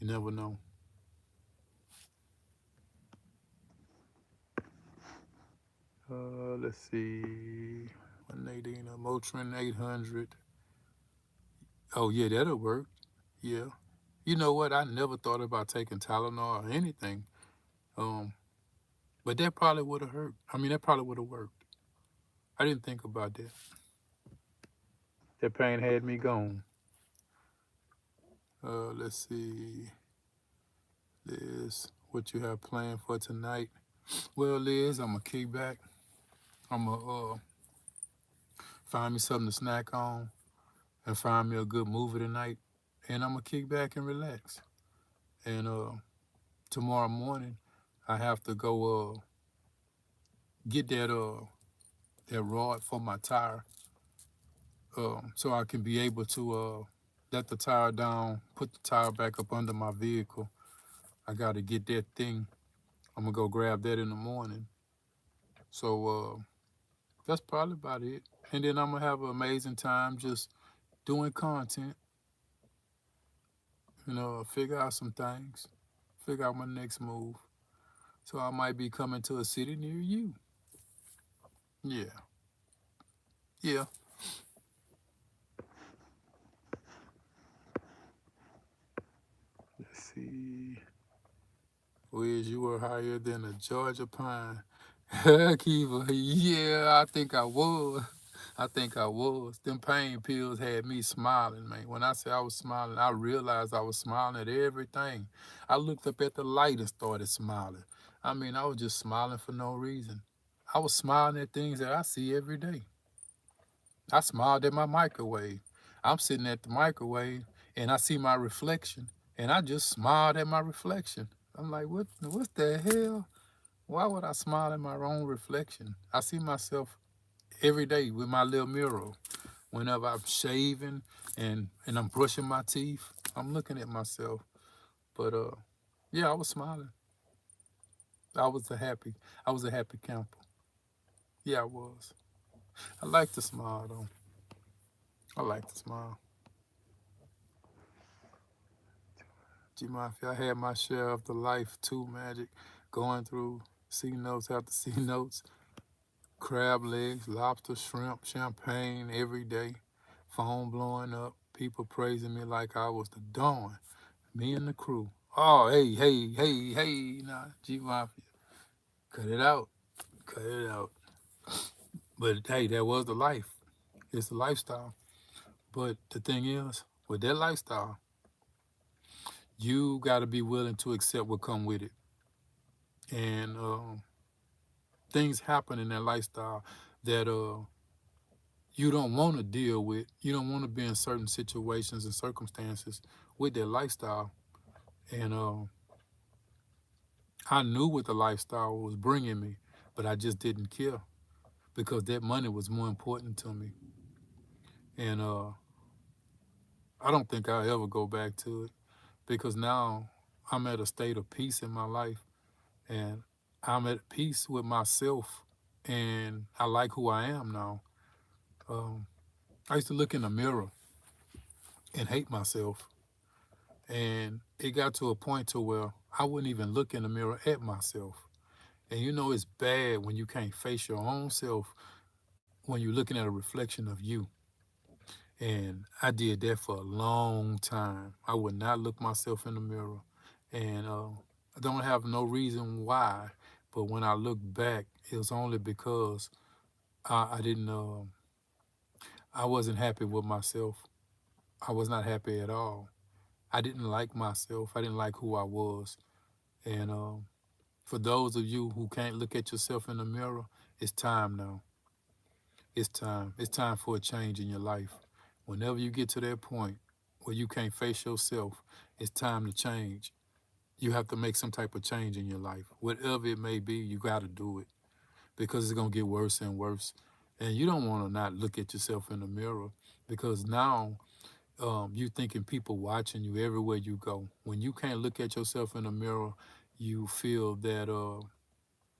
never know. Let's see. Nadine, Motrin 800. Oh yeah, that'll work. Yeah. You know what? I never thought about taking Tylenol or anything. Um, But that probably would have hurt. I mean, that probably would have worked. I didn't think about that. That pain had me gone. Let's see, Liz, what you have planned for tonight? Well, Liz, I'm gonna kick back. I'm gonna find me something to snack on and find me a good movie tonight, and I'm gonna kick back and relax. And tomorrow morning, I have to go get that rod for my tire, so I can be able to let the tire down, put the tire back up under my vehicle. I got to get that thing. I'm gonna go grab that in the morning. So that's probably about it. And then I'm gonna have an amazing time just doing content. Figure out some things, figure out my next move. So I might be coming to a city near you. Yeah, yeah. Let's see. Wiz, you were higher than a Georgia pine. Kiva, yeah, I think I was. I think I was. Them pain pills had me smiling, man. When I say I was smiling, I realized I was smiling at everything. I looked up at the light and started smiling. I mean, I was just smiling for no reason. I was smiling at things that I see every day. I smiled at my microwave. I'm sitting at the microwave and I see my reflection and I just smiled at my reflection. I'm like, what the hell? Why would I smile at my own reflection? I see myself every day with my little mirror. Whenever I'm shaving and I'm brushing my teeth, I'm looking at myself. But yeah, I was smiling. I was a happy, I was a happy camper. Yeah, I was. I like to smile though. I like to smile. G Mafia, I had my share of the life too, Magic. Going through C notes after C notes, crab legs, lobster, shrimp, champagne every day, phone blowing up, people praising me like I was the dawn, me and the crew. Oh, hey, hey, hey, hey, nah, G Mafia, cut it out, cut it out. But hey, that was the life. It's the lifestyle. But the thing is, with that lifestyle, you got to be willing to accept what come with it. And things happen in that lifestyle that you don't want to deal with. You don't want to be in certain situations and circumstances with that lifestyle. And I knew what the lifestyle was bringing me, but I just didn't care because that money was more important to me. And I don't think I'll ever go back to it because now I'm at a state of peace in my life and I'm at peace with myself and I like who I am now. Um, I used to look in the mirror and hate myself. And it got to a point to where I wouldn't even look in the mirror at myself. And it's bad when you can't face your own self when you're looking at a reflection of you. And I did that for a long time. I would not look myself in the mirror. And I don't have no reason why. But when I look back, it was only because I didn't, I wasn't happy with myself. I was not happy at all. I didn't like myself. I didn't like who I was. And for those of you who can't look at yourself in the mirror, it's time now. It's time. It's time for a change in your life. Whenever you get to that point where you can't face yourself, it's time to change. You have to make some type of change in your life. Whatever it may be, you got to do it because it's going to get worse and worse. And you don't want to not look at yourself in the mirror because now you thinking people watching you everywhere you go. When you can't look at yourself in the mirror, you feel that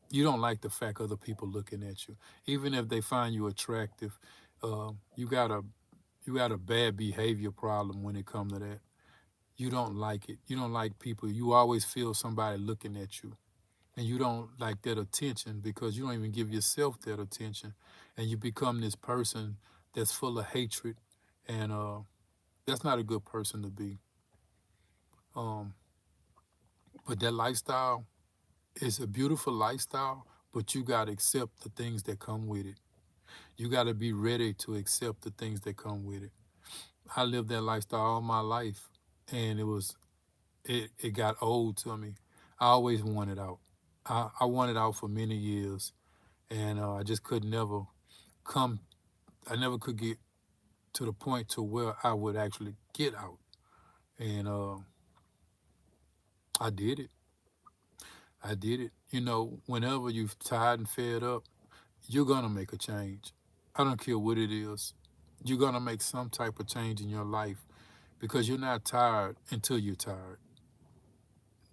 you don't like the fact other people looking at you, even if they find you attractive. You got a bad behavior problem when it comes to that. You don't like it. You don't like people. You always feel somebody looking at you, and you don't like that attention because you don't even give yourself that attention, and you become this person that's full of hatred, and that's not a good person to be. Um, but that lifestyle, It's a beautiful lifestyle, but you got to accept the things that come with it. You got to be ready to accept the things that come with it. I lived that lifestyle all my life, and it got old to me. I always wanted out. I wanted out for many years, and I just could never come. I never could get to the point to where I would actually get out, and I did it. I did it. You know, whenever you're tired and fed up, you're gonna make a change. I don't care what it is. You're gonna make some type of change in your life because you're not tired until you're tired.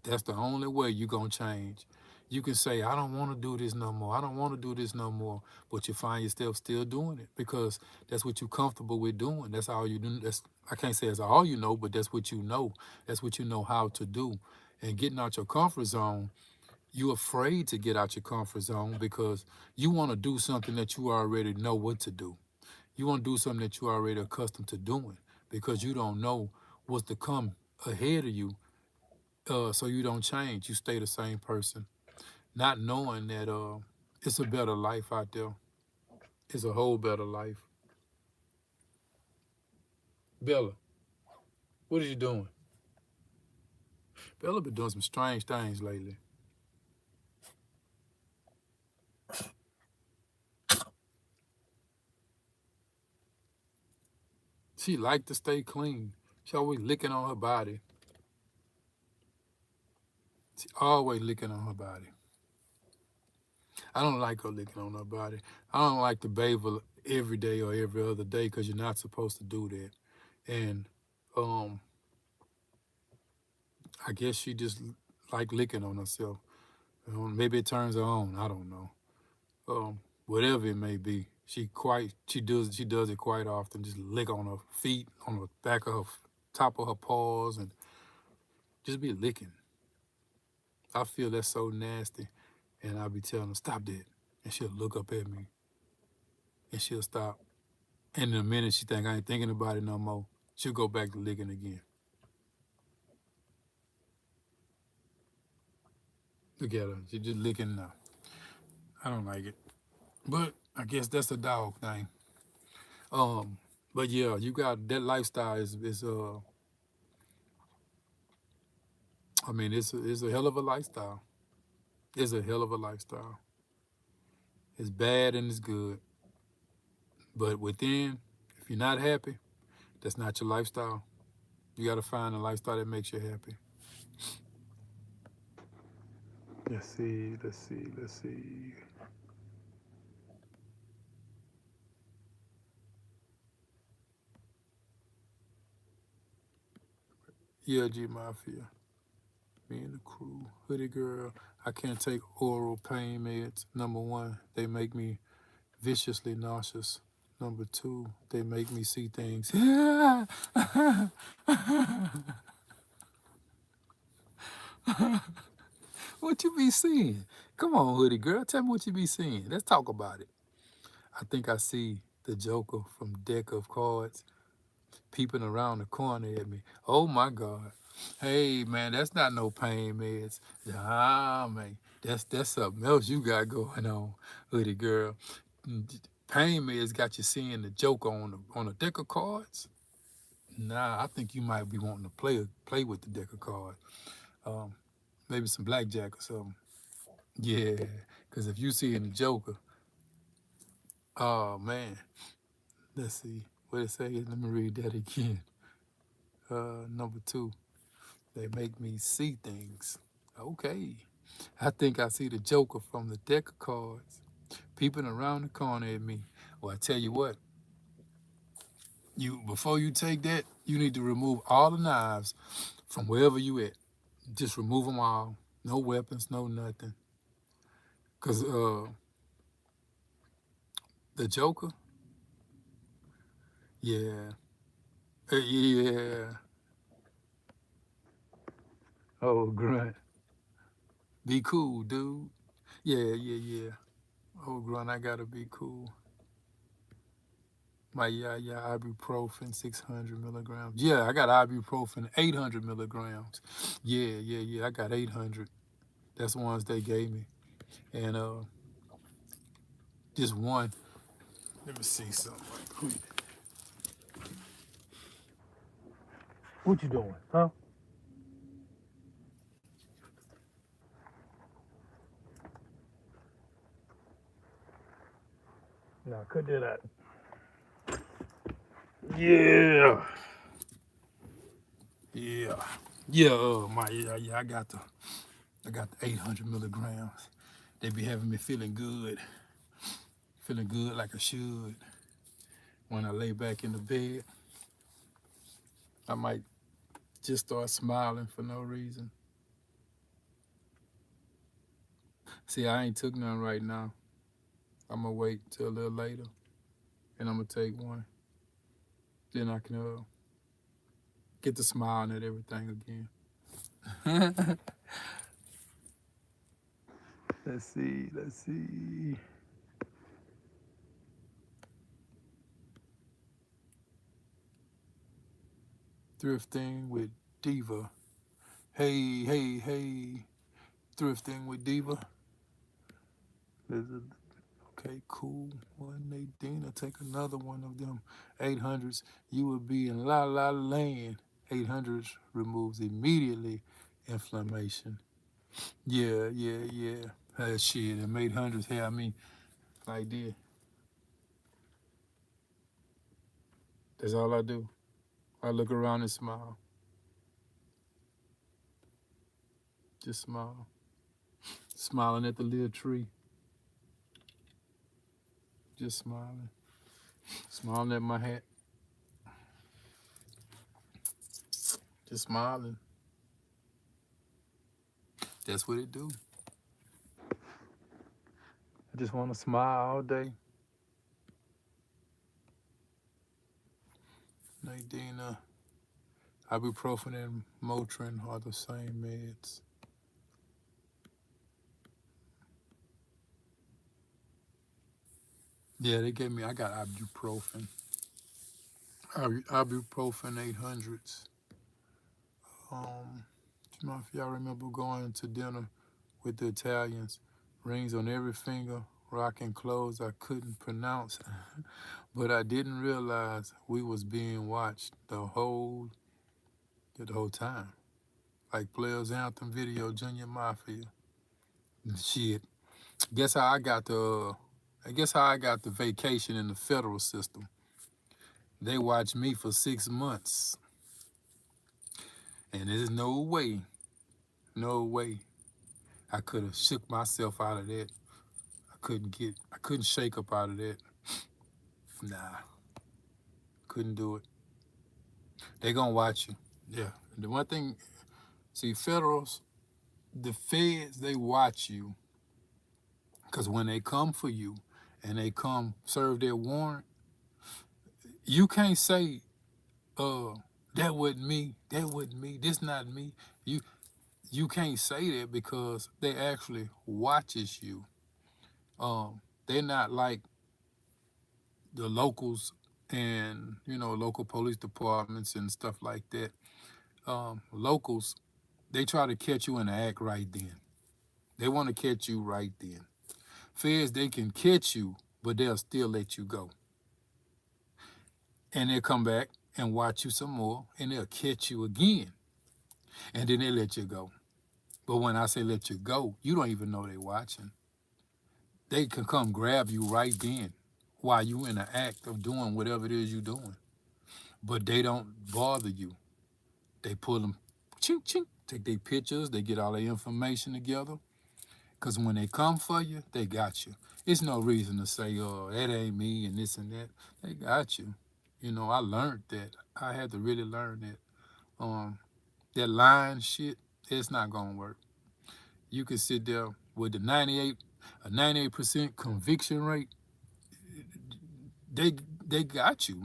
That's the only way you're gonna change. You can say, I don't want to do this no more. I don't want to do this no more. But you find yourself still doing it because that's what you're comfortable with doing. That's all you do. That's I can't say it's all you know, but that's what you know. That's what you know how to do. And getting out your comfort zone, you're afraid to get out your comfort zone because you want to do something that you already know what to do. You want to do something that you're already accustomed to doing because you don't know what's to come ahead of you. So you don't change. You stay the same person, not knowing that it's a better life out there. It's a whole better life. Bella, what are you doing? Bella been doing some strange things lately. She like to stay clean. She always licking on her body. She always licking on her body. I don't like her licking on her body. I don't like to bathe her every day or every other day because you're not supposed to do that. And um, I guess she just like licking on herself. Maybe it turns her on. I don't know. Whatever it may be, she does it quite often. Just lick on her feet, on the back of her top of her paws, and just be licking. I feel that's so nasty, and I'll be telling her stop that, and she'll look up at me and she'll stop. And in a minute, she think I ain't thinking about it no more. She'll go back to licking again. Look at her. She just licking now. I don't like it. But I guess that's a dog thing. Um, but yeah, you got that lifestyle is I mean it's a hell of a lifestyle. It's a hell of a lifestyle. It's bad and it's good. But within, if you're not happy, that's not your lifestyle. You gotta find a lifestyle that makes you happy. Let's see, let's see, let's see. Yeah, G Mafia. Me and the crew. Hoodie girl. I can't take oral pain meds. Number one, they make me viciously nauseous. Number two, they make me see things. What you be seeing? Come on, hoodie girl. Tell me what you be seeing. Let's talk about it. I think I see the Joker from Deck of Cards peeping around the corner at me. Oh my God. Hey man, that's not no pain meds. Ah man, that's something else you got going on, hoodie girl. Pain meds got you seeing the Joker on a deck of cards. Nah, I think you might be wanting to play with the deck of cards. Um, maybe some blackjack or something. Yeah, because if you seeing the Joker, oh man, let's see what it say. Let me read that again. Number two, they make me see things. Okay, I think I see the Joker from the deck of cards peeping around the corner at me. Well, I tell you what, you before you take that, you need to remove all the knives from wherever you at. Just remove them all. No weapons, no nothing. Cause the Joker, yeah, yeah. Oh, grunt, be cool, dude. Yeah, yeah, yeah. Oh, grunt, I gotta be cool. My yeah, ibuprofen 600 milligrams. Yeah, I got ibuprofen 800 milligrams. Yeah, yeah, yeah. I got 800. That's the ones they gave me. And just one. Let me see something right quick. What you doing, huh? No, cut that out. Yeah. Yeah. Yeah, yeah, I got the 800 milligrams. They be having me feeling good like I should. When I lay back in the bed, I might just start smiling for no reason. See, I ain't took none right now. I'm gonna wait till a little later, and I'm gonna take one. Then I can get to smiling at everything again. Let's see. Thrifting with Diva. Hey. Thrifting with Diva. Okay, cool. One Nadina, take another one of them 800s. You would be in la la land. 800s removes immediately inflammation. Yeah. Shit, them 800s had me like this. That's all I do. I look around and smile. Just smile. Smiling at the little tree. Just smiling. Smiling at my hat. Just smiling. That's what it do. I just want to smile all day. Nadina, ibuprofen and Motrin are the same meds. Yeah, they gave me, I got ibuprofen. Ibuprofen 800s. You know, if y'all remember going to dinner with the Italians, rings on every finger, rocking clothes I couldn't pronounce, but I didn't realize we was being watched the whole time. Like Players Anthem video, Junior Mafia. Shit. Guess how I got the I guess how I got the vacation in the federal system. They watched me for 6 months. And there's no way I could have shook myself out of that. I couldn't shake up out of that. Nah, couldn't do it. They gonna watch you. Yeah. The one thing, see, the feds, they watch you. Because when they come for you and they come serve their warrant, you can't say, uh, that wasn't me, this not me. You you can't say that because they actually watches you. They're not like the locals and local police departments and stuff like that. Locals, they try to catch you in the act right then. They want to catch you right then. Feds, they can catch you, but they'll still let you go. And they'll come back and watch you some more, and they'll catch you again, and then they let you go. But when I say let you go, you don't even know they're watching. They can come grab you right then while you in the act of doing whatever it is you're doing. But they don't bother you. They pull them, chink, chink, take their pictures, they get all their information together. Because when they come for you, they got you. It's no reason to say, oh, that ain't me and this and that. They got you. I learned that. I had to really learn that. That lying shit, it's not going to work. You can sit there with a 98% conviction rate. They they got you,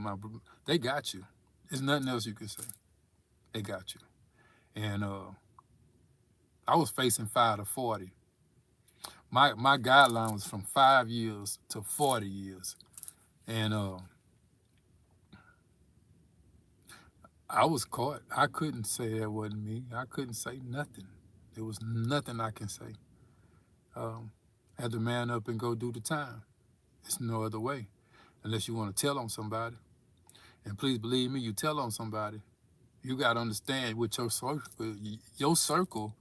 they got you. There's nothing else you can say. They got you. And I was facing 5 to 40. My guideline was from 5 years to 40 years. And I was caught. I couldn't say that wasn't me. I couldn't say nothing. There was nothing I can say. Um, I had to man up and go do the time. It's no other way, unless you want to tell on somebody. And please believe me, you tell on somebody. You got to understand with your circle,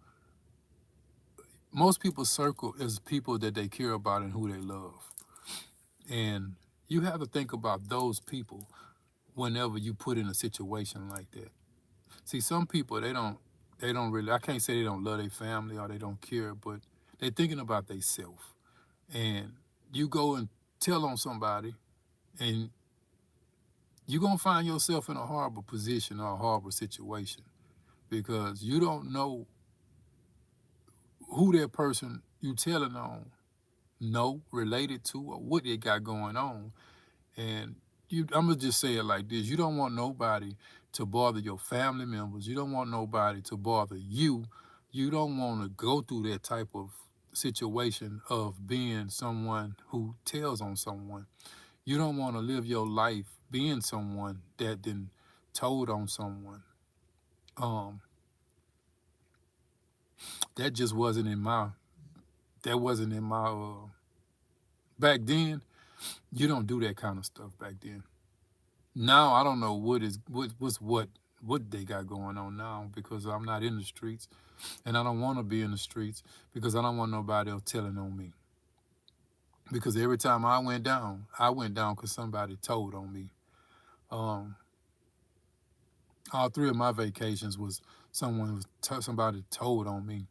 most people's circle is people that they care about and who they love. And you have to think about those people whenever you put in a situation like that. See, some people they don't really. I can't say they don't love their family or they don't care, but they're thinking about themselves. And you go and tell on somebody, and you're gonna find yourself in a horrible position or a horrible situation because you don't know who that person you telling on know related to or what they got going on. And I'm gonna just say it like this: you don't want nobody to bother your family members. You don't want nobody to bother you. You don't want to go through that type of situation of being someone who tells on someone. You don't want to live your life being someone that then told on someone. Um, that just wasn't in my. That wasn't in my. Back then, you don't do that kind of stuff back then. Now I don't know what they got going on now because I'm not in the streets and I don't want to be in the streets because I don't want nobody else telling on me. Because every time I went down because somebody told on me. Um, all three of my vacations was somebody told on me.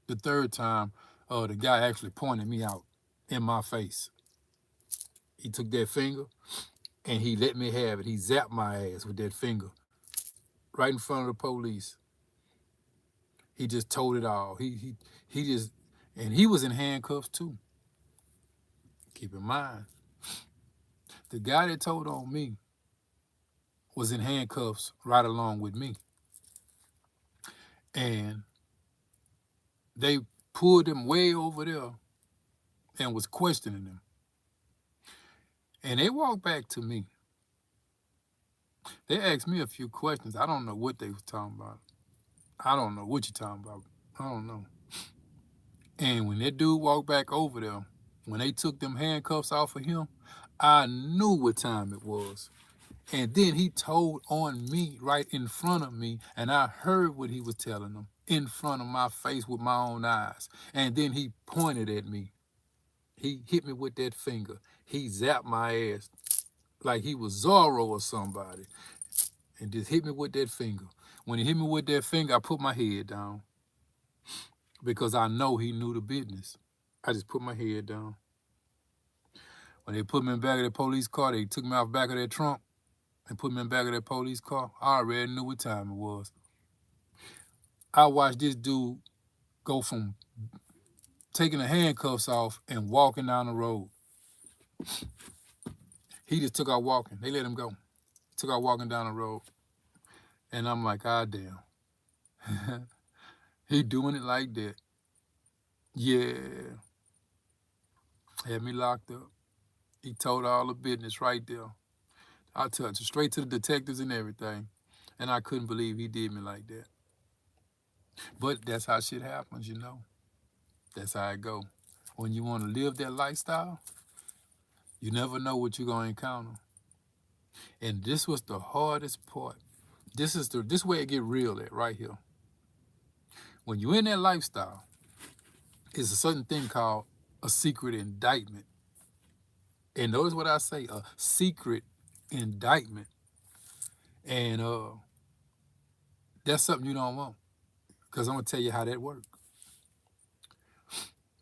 The third time, the guy actually pointed me out in my face. He took that finger and he let me have it. He zapped my ass with that finger right in front of the police. He just told it all. He just and he was in handcuffs too. Keep in mind, the guy that told on me was in handcuffs right along with me. And they pulled him way over there and was questioning him. And they walked back to me. They asked me a few questions. I don't know what they was talking about. I don't know what you're talking about. I don't know. And when that dude walked back over there, when they took them handcuffs off of him, I knew what time it was. And then he told on me right in front of me, and I heard what he was telling them in front of my face with my own eyes. And then he pointed at me. He hit me with that finger. He zapped my ass like he was Zorro or somebody and just hit me with that finger. When he hit me with that finger, I put my head down because I know he knew the business. I just put my head down. When they put me in the back of that police car, they took me out the back of that trunk and put me in the back of that police car. I already knew what time it was. I watched this dude go from taking the handcuffs off and walking down the road. He just took out walking. They let him go. He took out walking down the road. And I'm like, ah, damn. He doing it like that. Yeah. Had me locked up. He told all the business right there. I touched it straight to the detectives and everything. And I couldn't believe he did me like that. But that's how shit happens, you know. That's how it go. When you want to live that lifestyle, you never know what you're going to encounter. And this was the hardest part. This way it get real at right here. When you're in that lifestyle, it's a certain thing called a secret indictment. And notice what I say, a secret indictment. And that's something you don't want. Because I'm going to tell you how that works.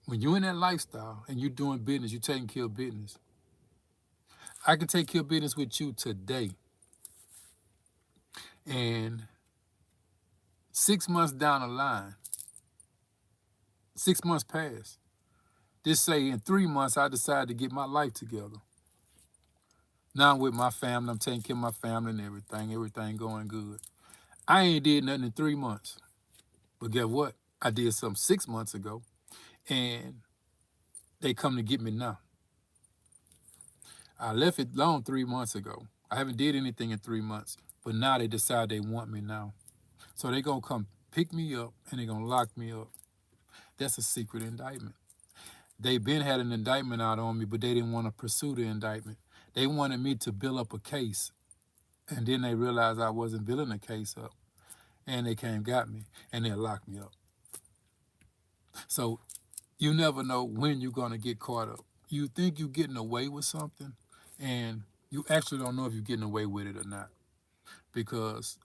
When you're in that lifestyle and you're doing business, you're taking care of business. I can take care of business with you today. And 6 months down the line, 6 months pass. Just say in 3 months, I decide to get my life together. Now I'm with my family. I'm taking care of my family and everything. Everything going good. I ain't did nothing in 3 months. But guess what? I did something 6 months ago. And they come to get me now. I left it alone 3 months ago. I haven't did anything in 3 months. But now they decide they want me now. So they gonna come pick me up, and they're gonna lock me up. That's a secret indictment. They been had an indictment out on me, but they didn't want to pursue the indictment. They wanted me to build up a case, and then they realized I wasn't building a case up, and they came got me, and they locked me up. So you never know when you're gonna get caught up. You think you're getting away with something, and you actually don't know if you're getting away with it or not, because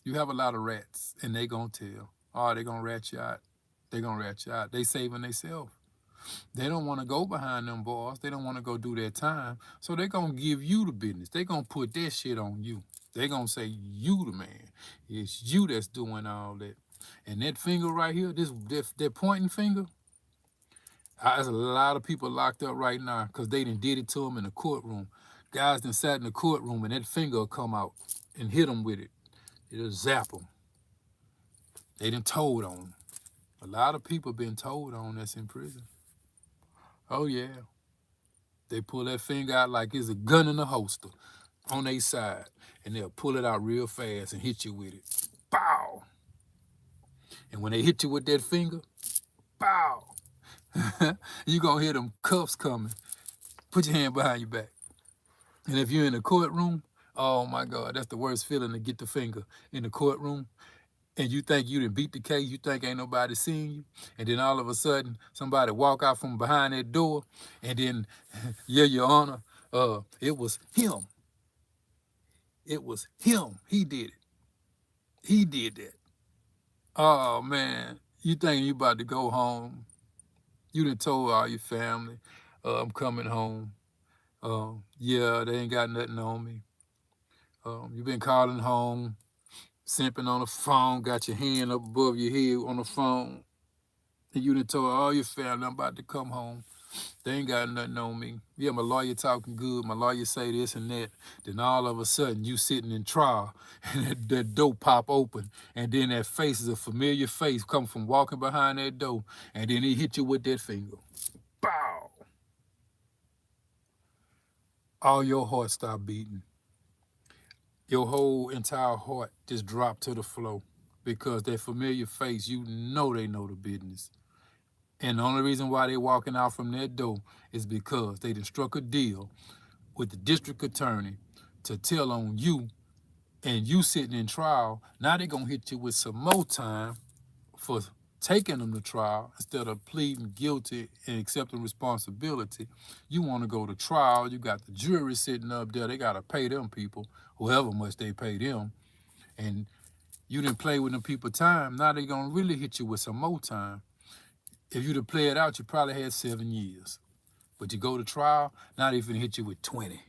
you have a lot of rats, and they gonna tell. Oh, they gonna rat you out. They gonna rat you out. They saving themselves. They don't want to go behind them bars. They don't want to go do their time. So they're going to give you the business. They're going to put that shit on you. They're going to say, you the man. It's you that's doing all that. And that finger right here, that pointing finger, there's a lot of people locked up right now because they done did it to them in the courtroom. Guys done sat in the courtroom and that finger will come out and hit them with it. It'll zap them. They done told on them. A lot of people been told on that's in prison. Oh, yeah. They pull that finger out like it's a gun in a holster on their side, and they'll pull it out real fast and hit you with it. Bow! And when they hit you with that finger, bow! You gonna hear them cuffs coming. Put your hand behind your back. And if you're in the courtroom, oh my God, that's the worst feeling to get the finger in the courtroom. And you think you done beat the case, you think ain't nobody seeing you, and then all of a sudden somebody walk out from behind that door, and then, yeah, Your Honor, it was him. It was him. He did it. He did that. Oh man, you think you about to go home? You done told all your family, I'm coming home. Yeah, they ain't got nothing on me. You been calling home, simping on the phone, got your hand up above your head on the phone. And you done told all your family I'm about to come home. They ain't got nothing on me. Yeah, my lawyer talking good. My lawyer say this and that. Then all of a sudden, you sitting in trial, and that door pop open, and then that face is a familiar face come from walking behind that door, and then he hit you with that finger. Bow! All your heart stop beating. Your whole entire heart just dropped to the floor because that familiar face, you know they know the business. And the only reason why they walking out from that door is because they done struck a deal with the district attorney to tell on you, and you sitting in trial. Now they gonna hit you with some more time for taking them to trial instead of pleading guilty and accepting responsibility. You want to go to trial. You got the jury sitting up there. They gotta pay them people, however much they pay them, and you didn't play with them people time. Now they gonna really hit you with some more time. If you'd have played it out, you probably had 7 years. But you go to trial, now they finna hit you with 20.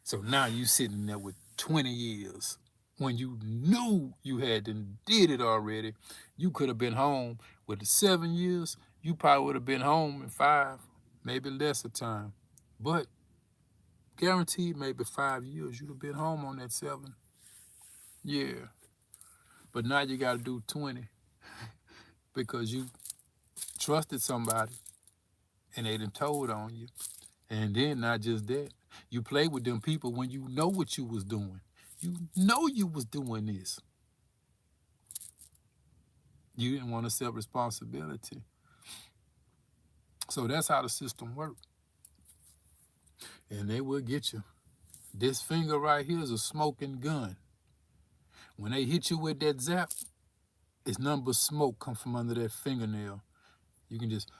So now you sitting there with 20 years. When you knew you had did it already, you could have been home with the 7 years. You probably would have been home in 5, maybe less of time. But guaranteed maybe 5 years, you'd have been home on that 7. Yeah. But now you got to do 20 because you trusted somebody and they done told on you. And then not just that, you play with them people when you know what you was doing. You know you was doing this. You didn't want to accept responsibility. So that's how the system works. And they will get you. This finger right here is a smoking gun. When they hit you with that zap, it's nothing but smoke come from under that fingernail. You can just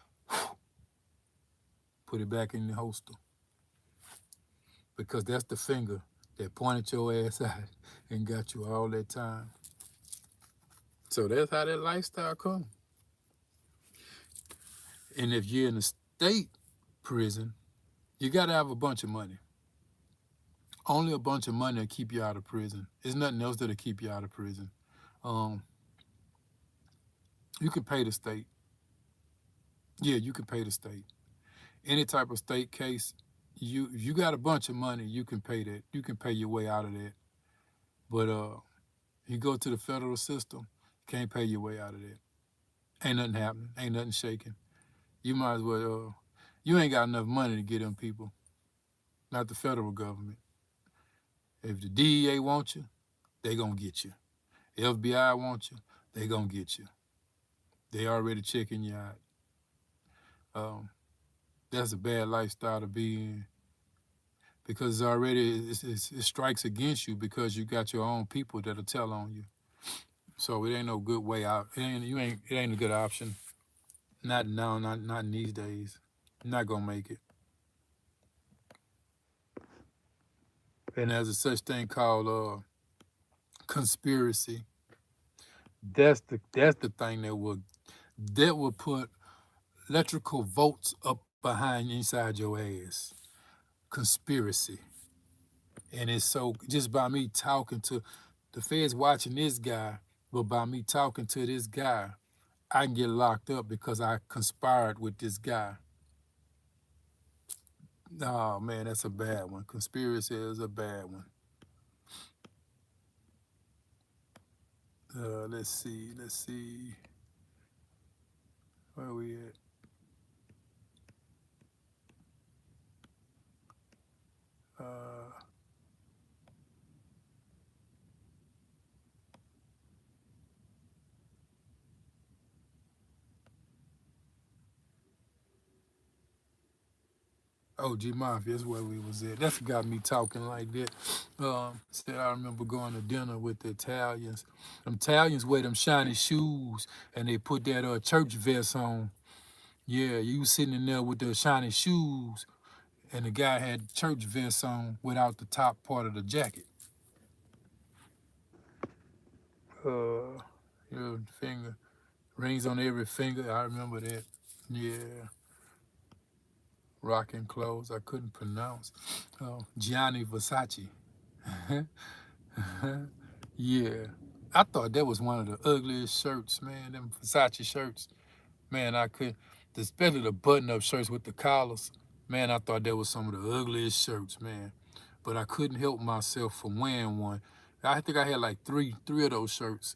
put it back in the holster. Because that's the finger that pointed your ass out and got you all that time. So that's how that lifestyle comes. And if you're in a state prison, you got to have a bunch of money. Only a bunch of money will keep you out of prison. There's nothing else that'll keep you out of prison. You can pay the state. Yeah, you can pay the state. Any type of state case, you got a bunch of money, you can pay that. You can pay your way out of that. But you go to the federal system, can't pay your way out of that. Ain't nothing happening. Ain't nothing shaking. You might as well, you ain't got enough money to get them people. Not the federal government. If the DEA wants you, they gonna get you. FBI want you, they gonna get you. They already checking you out. Um, that's a bad lifestyle to be in because it strikes against you because you got your own people that'll tell on you. So it ain't no good way out. It ain't a good option. Not now, not in these days. You're not gonna make it. And there's a such thing called conspiracy. That's the thing that will put electrical volts up behind inside your ass. Conspiracy. And it's so just by me talking to the feds watching this guy, but by me talking to this guy, I can get locked up because I conspired with this guy. Oh man, that's a bad one. Conspiracy is a bad one. Let's see. Where we at? Uh, OG Mafia, that's where we was at. That's got me talking like that. Said I remember going to dinner with the Italians. Them Italians wear them shiny shoes and they put that church vest on. Yeah, you was sitting in there with the shiny shoes and the guy had church vest on without the top part of the jacket. Your finger. Rings on every finger. I remember that. Yeah. Rocking clothes I couldn't pronounce. Gianni Versace. Yeah. I thought that was one of the ugliest shirts, man. Them Versace shirts. Man, I could, especially the button-up shirts with the collars. Man, I thought that was some of the ugliest shirts, man. But I couldn't help myself from wearing one. I think I had like three of those shirts,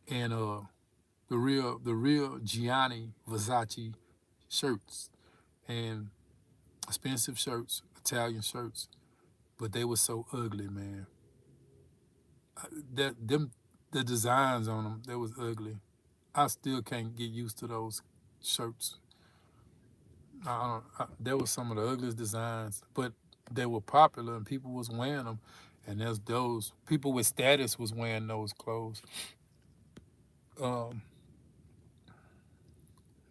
and the real Gianni Versace shirts, and expensive shirts, Italian shirts, but they were so ugly, man. That them the designs on them, that was ugly. I still can't get used to those shirts. That was some of the ugliest designs, but they were popular and people was wearing them. And there's those people with status was wearing those clothes. Um,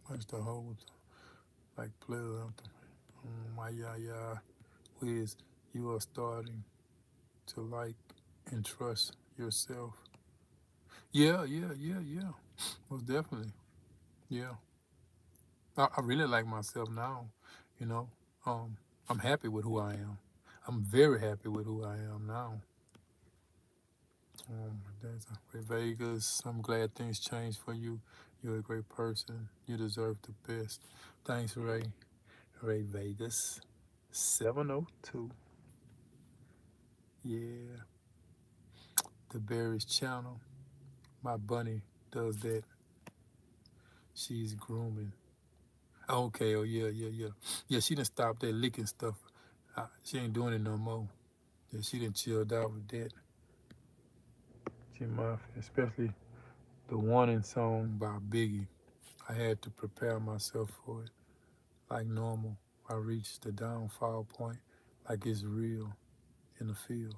what's the whole like player anthem? My yeah, Wiz, you are starting to like and trust yourself. Yeah. Most definitely. Yeah. I really like myself now, you know. Um, I'm happy with who I am. I'm very happy with who I am now. That's Ray Vegas. I'm glad things changed for you. You're a great person. You deserve the best. Thanks, Ray. Ray Vegas. 702. Yeah. The Barry's channel. My bunny does that. She's grooming. Okay, oh yeah. Yeah, she done stopped that licking stuff. She ain't doing it no more. Yeah, she done chilled out with that. She Mafia, especially the Warning song by Biggie. I had to prepare myself for it. Like normal, I reached the downfall point like it's real in the field.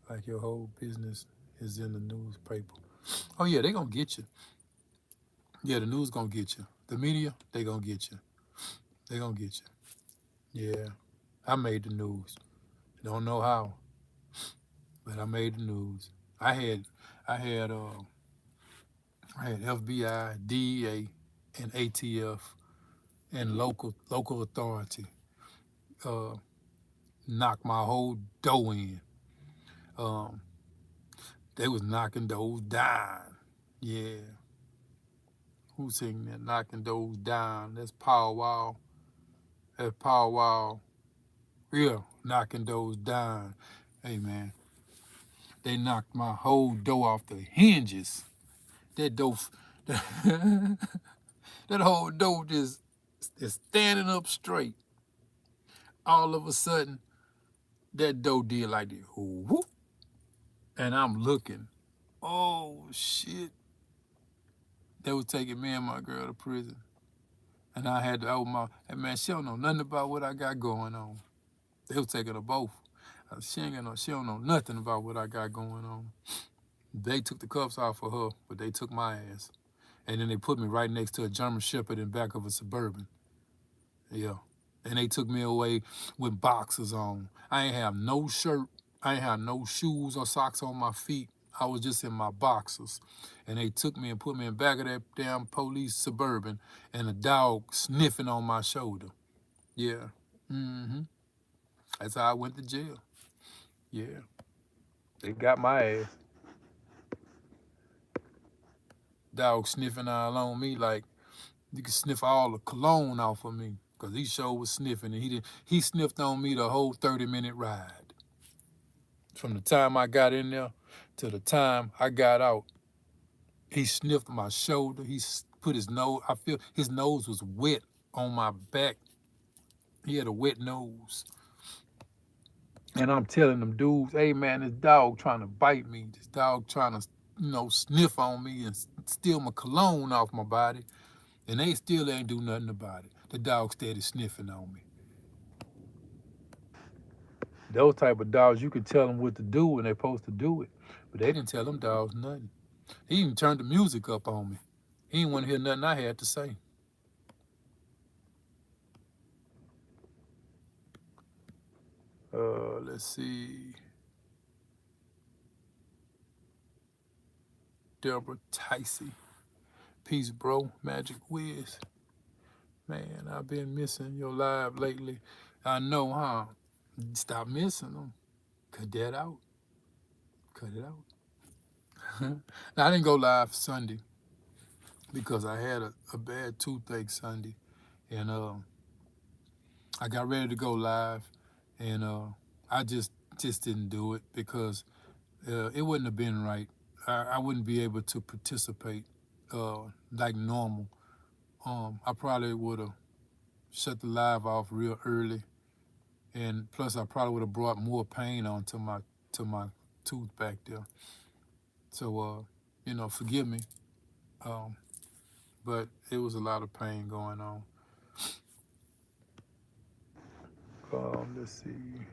Like your whole business is in the newspaper. Oh yeah, they gonna get you. Yeah, the news gonna get you. The media, they gonna get you. They gonna get you. Yeah, I made the news. Don't know how, but I made the news. I had, I had, uh, I had FBI, DEA, and ATF and local authority uh, knock my whole dough in. Um, they was knocking those down. Yeah, who's singing that? Knocking those down. That's Power Wow. That's Power Wow. Yeah, knocking those down. Hey man, they knocked my whole dough off the hinges. That dough, that whole dough just is standing up straight. All of a sudden, that dough did like this. Whoop, and I'm looking. Oh shit. They was taking me and my girl to prison. And I had to open my, hey man, she don't know nothing about what I got going on. They was taking her both. She don't know nothing about what I got going on. They took the cuffs off of her, but they took my ass. And then they put me right next to a German Shepherd in back of a Suburban. Yeah. And they took me away with boxers on. I ain't have no shirt. I ain't have no shoes or socks on my feet. I was just in my boxers. And they took me and put me in back of that damn police Suburban and a dog sniffing on my shoulder. Yeah. Mm-hmm. That's how I went to jail. Yeah. They got my ass. Dog sniffing all on me like you could sniff all the cologne off of me. Cause he sure was sniffing and he sniffed on me the whole 30-minute ride. From the time I got in there to the time I got out, he sniffed my shoulder. He put his nose, I feel his nose was wet on my back. He had a wet nose. And I'm telling them dudes, hey man, this dog trying to bite me. This dog trying to, sniff on me and steal my cologne off my body. And they still ain't do nothing about it. The dog steady sniffing on me. Those type of dogs, you could tell them what to do when they're supposed to do it. But they didn't tell them dogs nothing. He even turned the music up on me. He didn't want to hear nothing I had to say. Let's see. Deborah Ticey. Peace, bro. Magic Wiz. Man, I've been missing your live lately. I know, huh? Stop missing them. Cut that out. Cut it out. Now, I didn't go live Sunday because I had a bad toothache Sunday. And I got ready to go live. And I just didn't do it because it wouldn't have been right. I wouldn't be able to participate like normal. I probably would have shut the live off real early, and plus I probably would have brought more pain on to my tooth back there. So forgive me, um, but it was a lot of pain going on. Let's see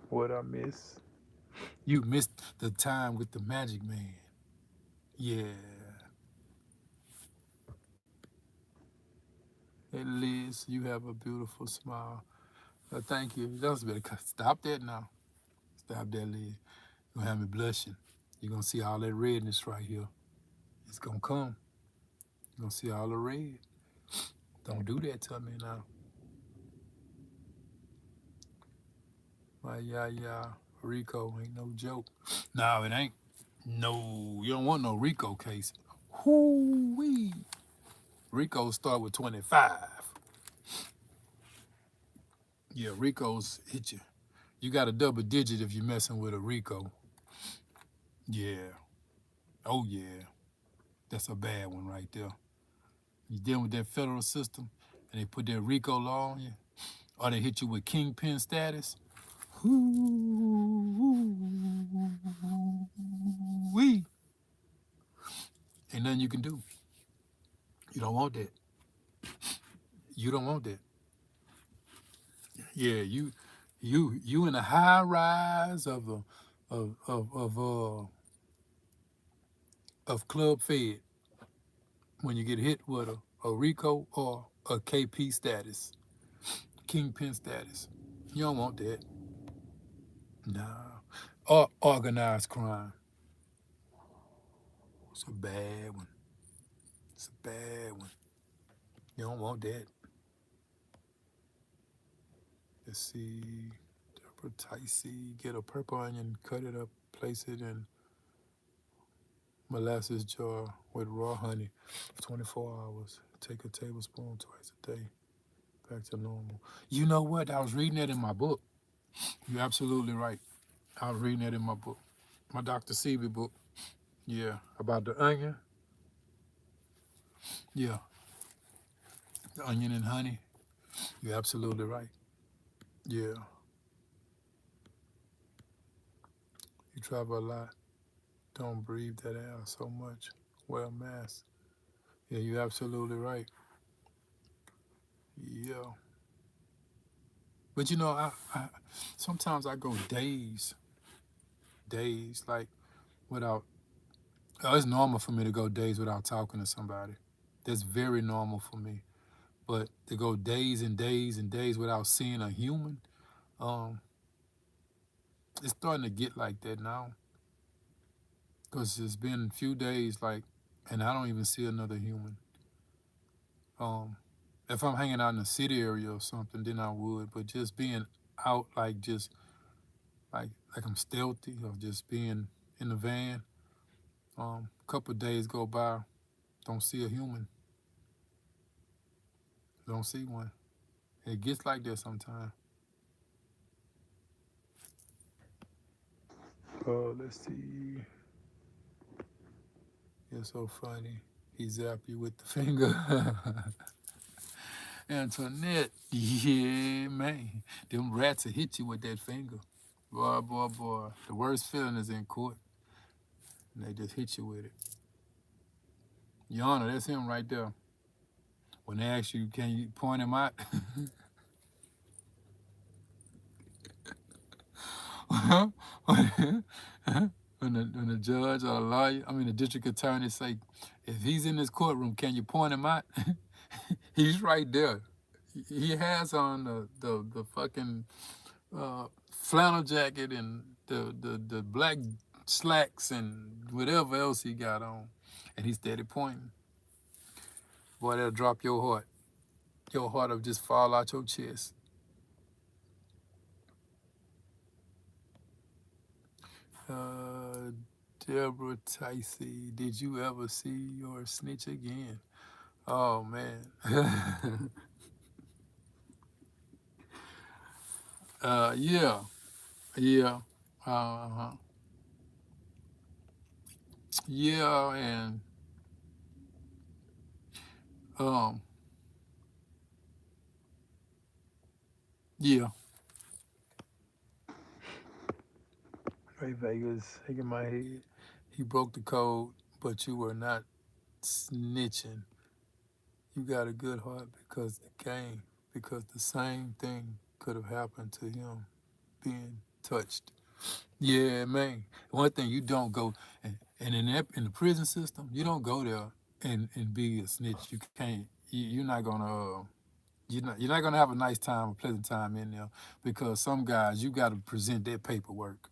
what I missed. You missed the time with the Magic Man. Yeah. Hey Liz, you have a beautiful smile. Thank you. Just better stop that now. Stop that, Liz. You're gonna have me blushing. You're gonna see all that redness right here. It's gonna come. You're gonna see all the red. Don't do that to me now. My yeah. Rico ain't no joke. No, it ain't. No, you don't want no Rico case. Whoo-wee. Rico start with 25. Yeah, Rico's hit you. You got a double digit if you're messing with a Rico. Yeah. Oh, yeah. That's a bad one right there. You dealing with that federal system and they put that Rico law on you, or they hit you with kingpin status. Wee. Ain't nothing you can do. You don't want that. You don't want that. Yeah, you in a high rise of Club Fed when you get hit with a Rico or a KP status, kingpin status. You don't want that. No. Or organized crime. It's a bad one. It's a bad one. You don't want that. Let's see. Deborah Ticey. Get a purple onion, cut it up, place it in molasses jar with raw honey for 24 hours. Take a tablespoon twice a day. Back to normal. You know what? I was reading that in my book. You're absolutely right. I was reading that in my book. My Dr. Sebi book. Yeah. About the onion. Yeah. The onion and honey. You're absolutely right. Yeah. You travel a lot. Don't breathe that air so much. Wear a mask. Yeah, you're absolutely right. Yeah. But you know, I sometimes I go days, like without. It's normal for me to go days without talking to somebody. That's very normal for me. But to go days and days and days without seeing a human, um, it's starting to get like that now. Cause it's been a few days, like, and I don't even see another human. Um, if I'm hanging out in the city area or something, then I would. But just being out, like just like I'm stealthy, or just being in the van. A couple of days go by, don't see a human, don't see one. It gets like that sometimes. Oh, let's see. You're so funny. He zapped you with the finger. Antoinette, yeah, man. Them rats will hit you with that finger. Boy, boy, boy. The worst feeling is in court, and they just hit you with it. Your Honor, that's him right there. When they ask you, can you point him out? when the judge or the lawyer, I mean the district attorney say, if he's in this courtroom, can you point him out? He's right there. He has on the fucking flannel jacket and the black slacks and whatever else he got on, and he's steady pointing. Boy, that'll drop your heart. Your heart will just fall out your chest. Uh, Deborah Ticey, did you ever see your snitch again? Oh man. Yeah, yeah, uh-huh. Yeah, and um, yeah. Ray Vegas, shaking my head. He broke the code, but you were not snitching. You got a good heart because the game, because the same thing could have happened to him being touched. Yeah, man. One thing you don't go, and in the prison system, you don't go there and be a snitch. You can't. You're not gonna. You're not gonna have a nice time, a pleasant time in there, because some guys you got to present their paperwork.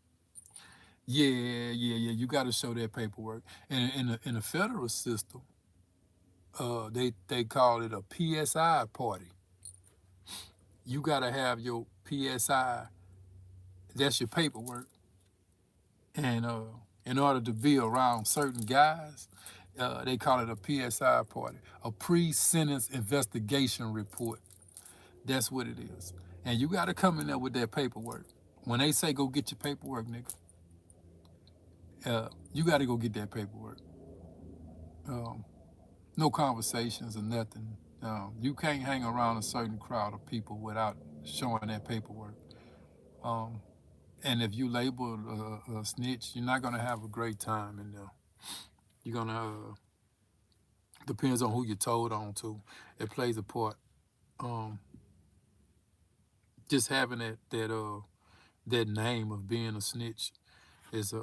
Yeah, yeah, yeah. You got to show their paperwork. And in the federal system, they call it a PSI party. You got to have your PSI. That's your paperwork. And in order to be around certain guys, they call it a PSI party, a pre-sentence investigation report. That's what it is. And you got to come in there with that paperwork. When they say go get your paperwork, nigga, you got to go get that paperwork. Um, no conversations or nothing. You can't hang around a certain crowd of people without showing that paperwork. Um, and if you label a snitch, you're not gonna have a great time in there. You're gonna depends on who you're told on to. It plays a part. Um, just having that name of being a snitch is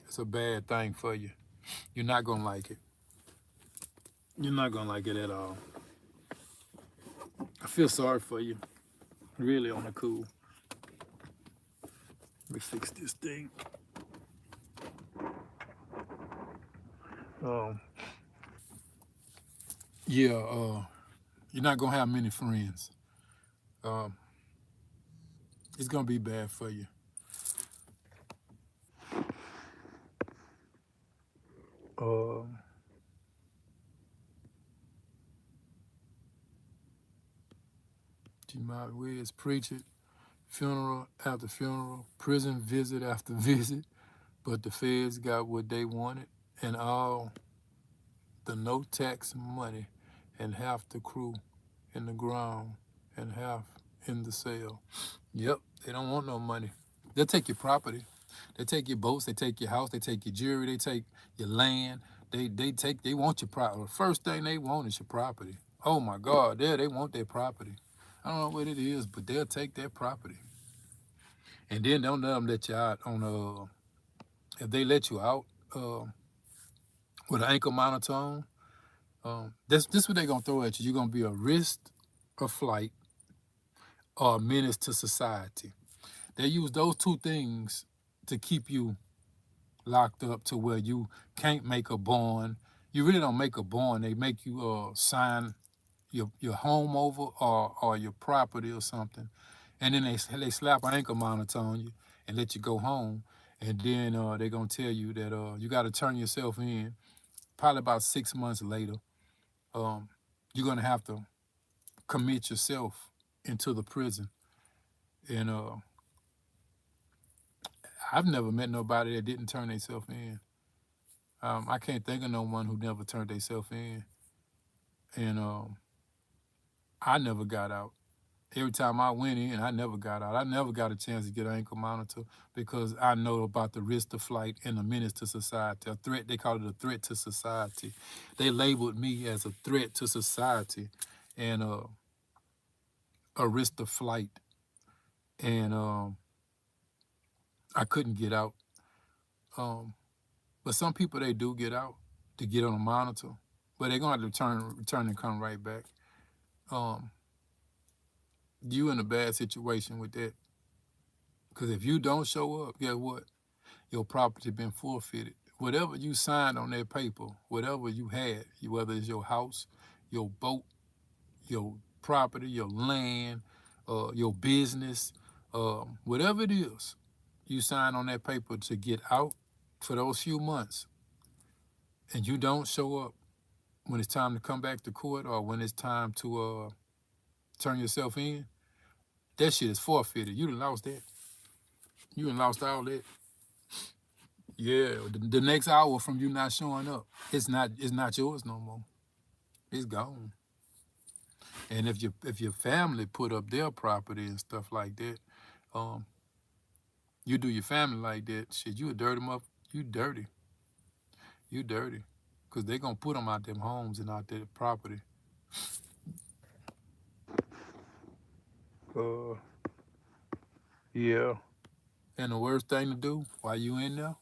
it's a bad thing for you. You're not gonna like it. You're not gonna like it at all. I feel sorry for you, really on the cool. Let me fix this thing. Um, yeah, you're not gonna have many friends. Um, it's gonna be bad for you. Um, G. Wiz preach it, funeral after funeral, prison visit after visit, but the feds got what they wanted, and all the no tax money, and half the crew in the ground, and half in the cell. Yep, they don't want no money. They'll take your property. They take your boats, they take your house, they take your jewelry, they take your land. They want your property. The first thing they want is your property. Oh my God, they want their property. I don't know what it is, but they'll take their property. And then don't let them let you out on if they let you out uh, with an ankle monotone, this what they're gonna throw at you. You're gonna be a risk of flight or a menace to society. They use those two things to keep you locked up to where you can't make a bond. You really don't make a bond. They make you sign your home over or your property or something, and then they slap an ankle monitor on you and let you go home. And then they're gonna tell you that you got to turn yourself in. Probably about 6 months later, um, you're gonna have to commit yourself into the prison. And I've never met nobody that didn't turn themselves in. I can't think of no one who never turned themselves in. And I never got out. Every time I went in, I never got out. I never got a chance to get an ankle monitor because I know about the risk of flight and the menace to society. A threat, they call it a threat to society. They labeled me as a threat to society and a risk of flight. And I couldn't get out. Um, but some people, they do get out to get on a monitor, but they're going to have to return and come right back. Um, you in a bad situation with that. Because if you don't show up, guess what? Your property been forfeited. Whatever you signed on that paper, whatever you had, whether it's your house, your boat, your property, your land, your business, whatever it is, you signed on that paper to get out for those few months, and you don't show up when it's time to come back to court or when it's time to turn yourself in, that shit is forfeited. You done lost that. You done lost all that. Yeah, the next hour from you not showing up, it's not yours no more. It's gone. And if your family put up their property and stuff like that, um, you do your family like that, shit, you a dirty mother. You dirty. You dirty. Cause they gonna put them out them homes and out their property. Uh, yeah. And the worst thing to do while you in there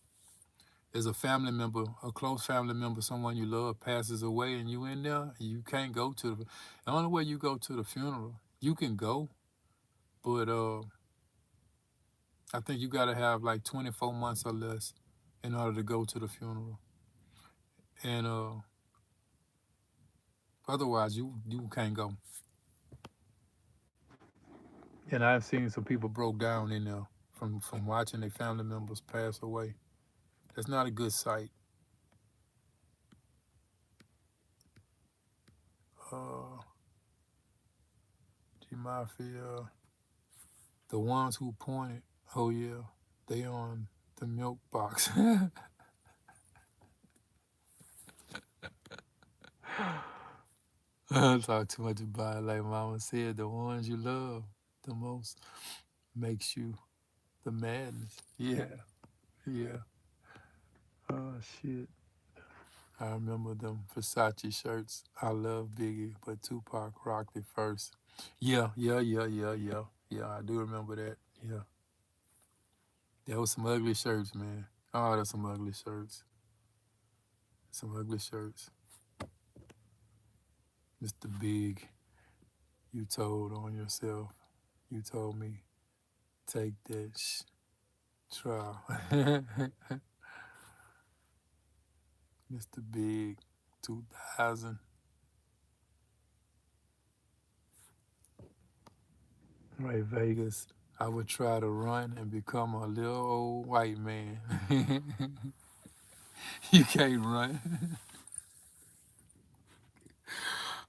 is a family member, a close family member, someone you love passes away and you in there, you can't go to the only way you go to the funeral, you can go, but I think you gotta have like 24 months or less in order to go to the funeral. And otherwise you can't go. And I've seen some people broke down in there from watching their family members pass away. That's not a good sight. Uh, G Mafia, the ones who pointed, oh yeah, they on the milk box. I talk too much about it. Like Mama said, the ones you love the most makes you the madness. Yeah, yeah. Oh shit. I remember them Versace shirts. I love Biggie, but Tupac rocked it first. Yeah, yeah, yeah, yeah, yeah. Yeah, I do remember that. Yeah. There was some ugly shirts, man. Oh, there's some ugly shirts. Some ugly shirts. Mr. Big, you told on yourself. You told me, take that trial. Mr. Big, 2000. Right, Vegas. I would try to run and become a little old white man. You can't run.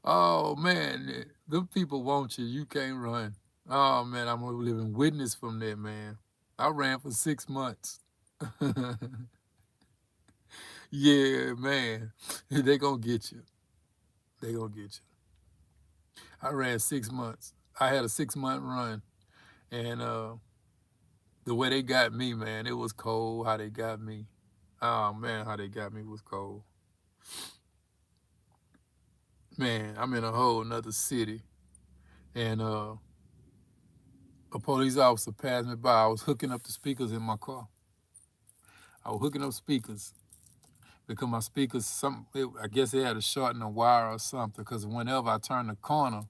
Oh man, them people want you. You can't run. Oh man, I'm a living witness from that, man. I ran for 6 months. Yeah, man. They gonna get you. They gonna get you. I ran 6 months. I had a 6-month run, and The way they got me, man, it was cold. How they got me. Oh man, how they got me was cold. Man, I'm in a whole nother city, and a police officer passed me by. I was hooking up the speakers in my car. I was hooking up speakers because my speakers, I guess they had to shorten the wire or something. Because whenever I turned the corner,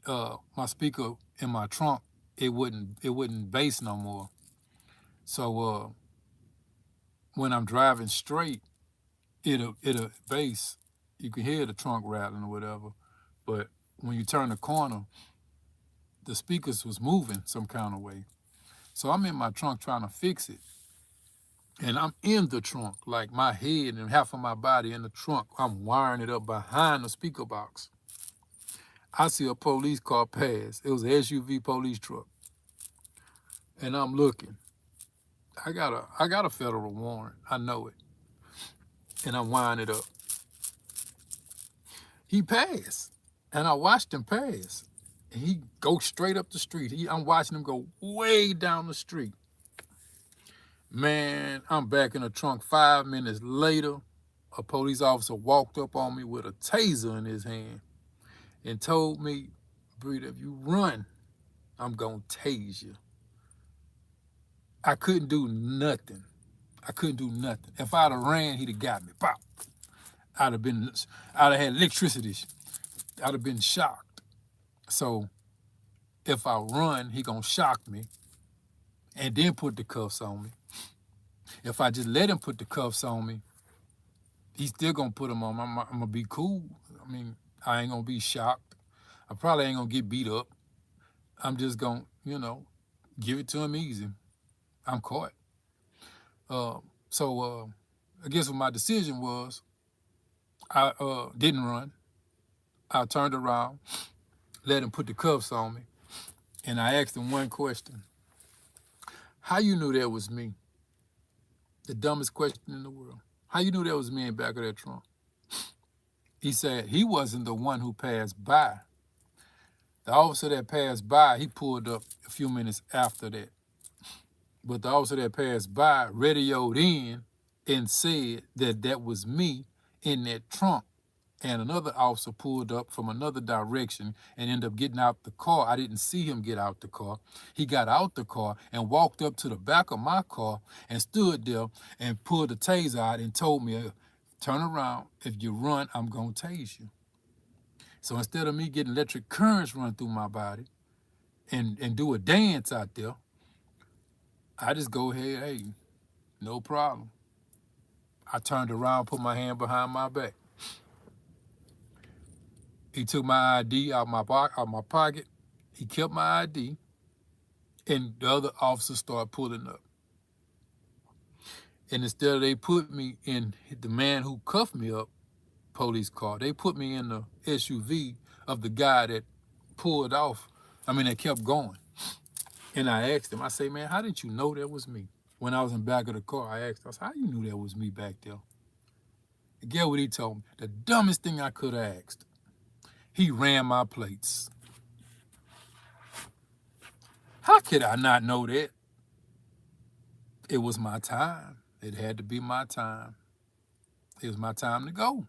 my speaker in my trunk, it wouldn't bass no more. So when I'm driving straight, it'll bass. You can hear the trunk rattling or whatever. But when you turn the corner, the speakers was moving some kind of way. So I'm in my trunk trying to fix it. And I'm in the trunk, like my head and half of my body in the trunk. I'm wiring it up behind the speaker box. I see a police car pass. It was an SUV police truck. And I'm looking. I got a federal warrant. I know it. And I'm wiring it up. He passed. And I watched him pass. And he goes straight up the street. I'm watching him go way down the street. Man, I'm back in the trunk 5 minutes later. A police officer walked up on me with a taser in his hand and told me, Breed, if you run, I'm going to tase you. I couldn't do nothing. I couldn't do nothing. If I'd have ran, he'd have got me. Pop. I'd have had electricity. I'd have been shocked. So if I run, he gonna shock me and then put the cuffs on me. If I just let him put the cuffs on me, he's still gonna put them on. I'm gonna be cool. I mean, I ain't gonna be shocked. I probably ain't gonna get beat up. I'm just gonna, give it to him easy. I'm caught. Uh, so I guess what my decision was, I didn't run. I turned around, let him put the cuffs on me, and I asked him one question. How you knew that was me? The dumbest question in the world. How you knew that was me in the back of that trunk? He said he wasn't the one who passed by. The officer that passed by, he pulled up a few minutes after that. But the officer that passed by radioed in and said that that was me in that trunk. And another officer pulled up from another direction and ended up getting out the car. I didn't see him get out the car. He got out the car and walked up to the back of my car and stood there and pulled the taser out and told me, turn around. If you run, I'm going to tase you. So instead of me getting electric currents run through my body and do a dance out there, I just go ahead, hey, no problem. I turned around, put my hand behind my back. He took my ID out my pocket. He kept my ID, and the other officers started pulling up. And instead of they put me in the man who cuffed me up police car, they put me in the SUV of the guy that pulled off. That kept going. And I asked him, I say, man, how did you know that was me? When I was in the back of the car, I asked him, I said, how you knew that was me back there? And get what he told me? The dumbest thing I could have asked. He ran my plates. How could I not know that? It was my time. It had to be my time. It was my time to go.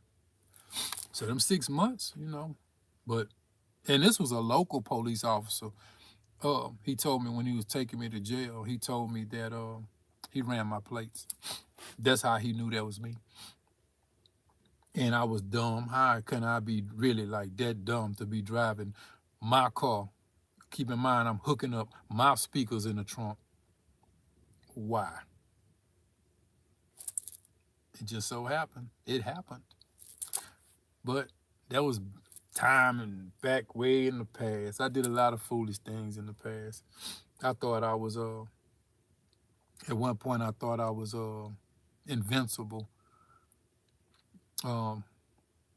So them 6 months, and this was a local police officer. He told me when he was taking me to jail, he told me that he ran my plates. That's how he knew that was me. And I was dumb. How can I be really like that dumb to be driving my car? Keep in mind, I'm hooking up my speakers in the trunk. Why? It just so happened. It happened. But that was time and back way in the past. I did a lot of foolish things in the past. I thought I was, at one point I thought I was invincible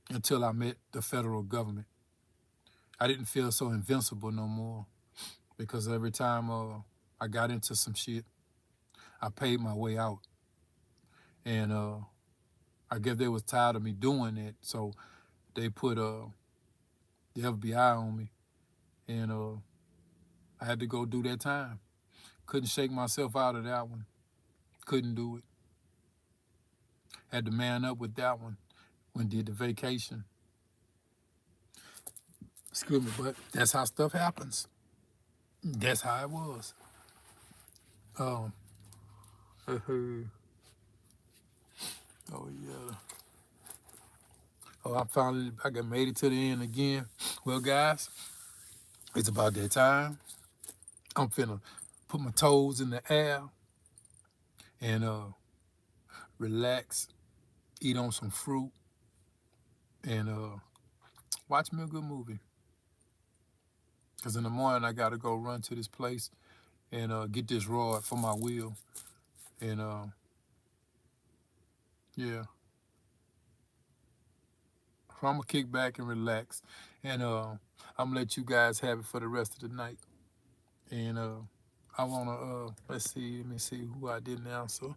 until I met the federal government. I didn't feel so invincible no more because every time I got into some shit, I paid my way out. And I guess they was tired of me doing it, so they put the FBI on me, and I had to go do that time. Couldn't shake myself out of that one. Couldn't do it. Had to man up with that one when did the vacation. Excuse me, but that's how stuff happens. That's how it was. Um, oh yeah. Oh, I got made it to the end again. Well, guys, it's about that time. I'm finna put my toes in the air and relax, eat on some fruit, and watch me a good movie. Cause in the morning I gotta go run to this place and get this rod for my wheel. And yeah, so I'm gonna kick back and relax, and I'm gonna let you guys have it for the rest of the night. And I wanna let me see who I didn't answer.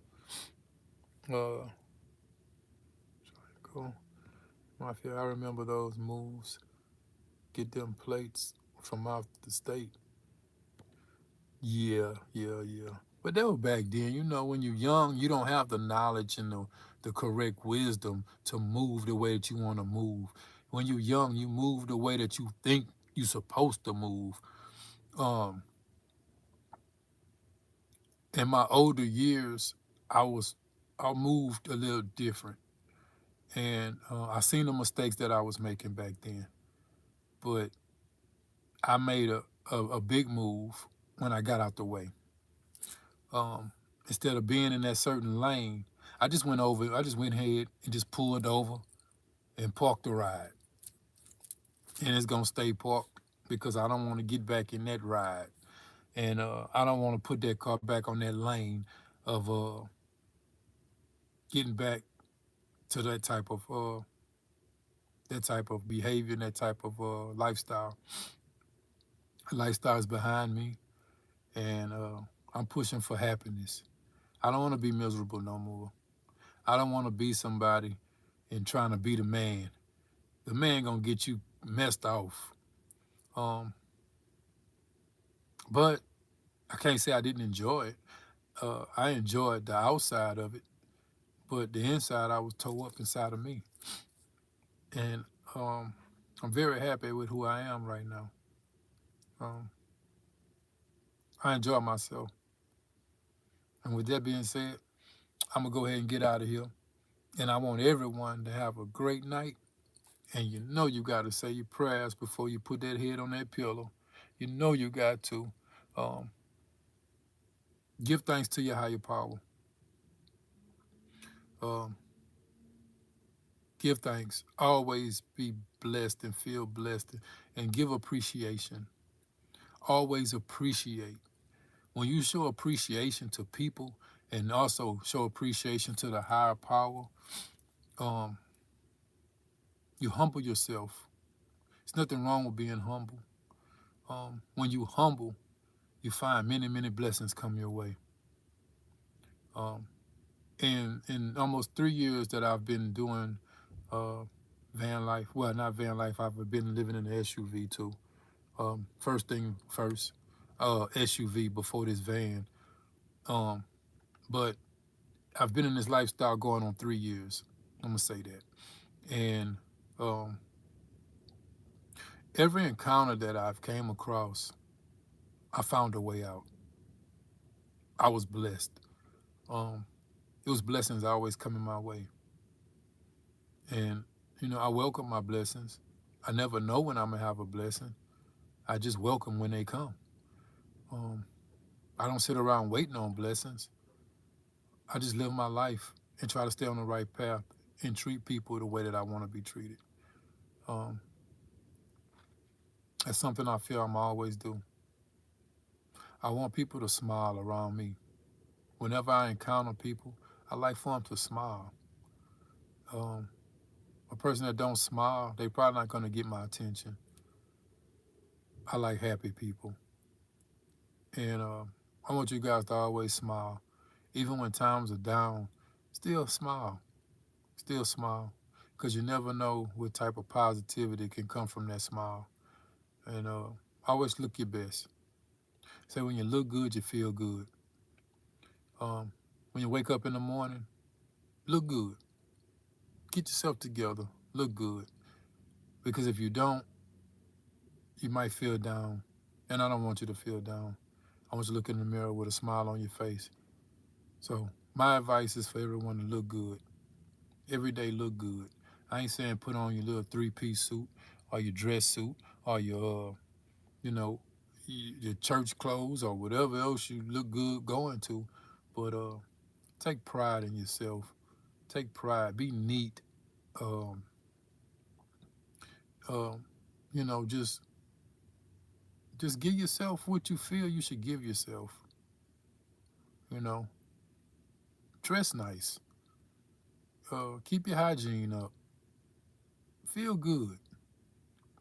Uh, cool. Mafia, I remember those moves. Get them plates from out the state. Yeah, yeah, yeah. But that was back then. You know, when you're young, you don't have the knowledge and the correct wisdom to move the way that you want to move. When you're young, you move the way that you think you're supposed to move. Um, in my older years, I was I moved a little different, and I seen the mistakes that I was making back then. But I made a big move when I got out the way. Um, Instead of being in that certain lane, I just went ahead and just pulled over and parked the ride. And it's gonna stay parked because I don't want to get back in that ride. And I don't want to put that car back on that lane of getting back to that type of behavior and that type of lifestyle. Lifestyle is behind me, and I'm pushing for happiness. I don't want to be miserable no more. I don't want to be somebody and trying to be the man. The man gonna get you messed off. Um, but I can't say I didn't enjoy it. I enjoyed the outside of it, but the inside I was tore up inside of me, and um, I'm very happy with who I am right now. Um, I enjoy myself, and with that being said, I'm gonna go ahead and get out of here. And I want everyone to have a great night. And you know you got to say your prayers before you put that head on that pillow. You know you got to um, give thanks to your higher power. Um, give thanks. Always be blessed and feel blessed and give appreciation. Always appreciate. When you show appreciation to people and also show appreciation to the higher power, um, you humble yourself. There's nothing wrong with being humble. When you humble, you find many, many blessings come your way. Um, in almost 3 years that I've been doing uh, van life, well, not van life, I've been living in the SUV too. First thing first, SUV before this van. Um, but I've been in this lifestyle going on 3 years. I'm gonna say that. And um, every encounter that I've came across, I found a way out. I was blessed. Um, it was blessings always coming my way. And, I welcome my blessings. I never know when I'm going to have a blessing. I just welcome when they come. Um, I don't sit around waiting on blessings. I just live my life and try to stay on the right path and treat people the way that I want to be treated. Um, that's something I feel I'm always do. I want people to smile around me. Whenever I encounter people, I like for them to smile. Um, a person that don't smile, they probably not going to get my attention. I like happy people. And I want you guys to always smile. Even when times are down, still smile. Still smile. Because you never know what type of positivity can come from that smile. And always look your best. Say when you look good, you feel good. When you wake up in the morning, look good. Get yourself together. Look good. Because if you don't, you might feel down. And I don't want you to feel down. I want you to look in the mirror with a smile on your face. So my advice is for everyone to look good. Every day look good. I ain't saying put on your little three-piece suit or your dress suit or your, you know, your church clothes or whatever else you look good going to. But take pride in yourself. Take pride. Be neat. Um, um, you know, just give yourself what you feel you should give yourself. You know, dress nice. Keep your hygiene up. Feel good.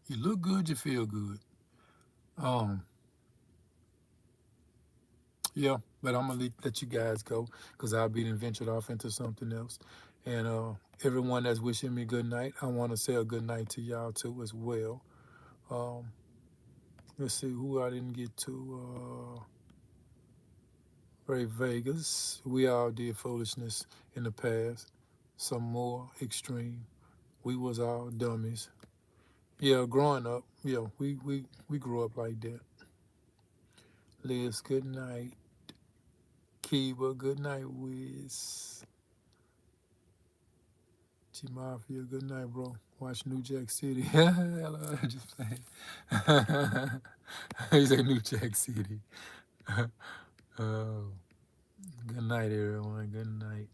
You look good. You feel good. Um, yeah, but I'm gonna let you guys go because I'll be then ventured off into something else. And everyone that's wishing me good night, I want to say a good night to y'all too as well. Um, let's see who I didn't get to. Ray Vegas. We all did foolishness in the past. Some more extreme. We was all dummies. Yeah, growing up, yeah, we grew up like that. Liz, good night. Kiba, good night, Wiz. G Mafia, good night, bro. Watch New Jack City. Hello, just playing. He said New Jack City. Oh, good night, everyone. Good night.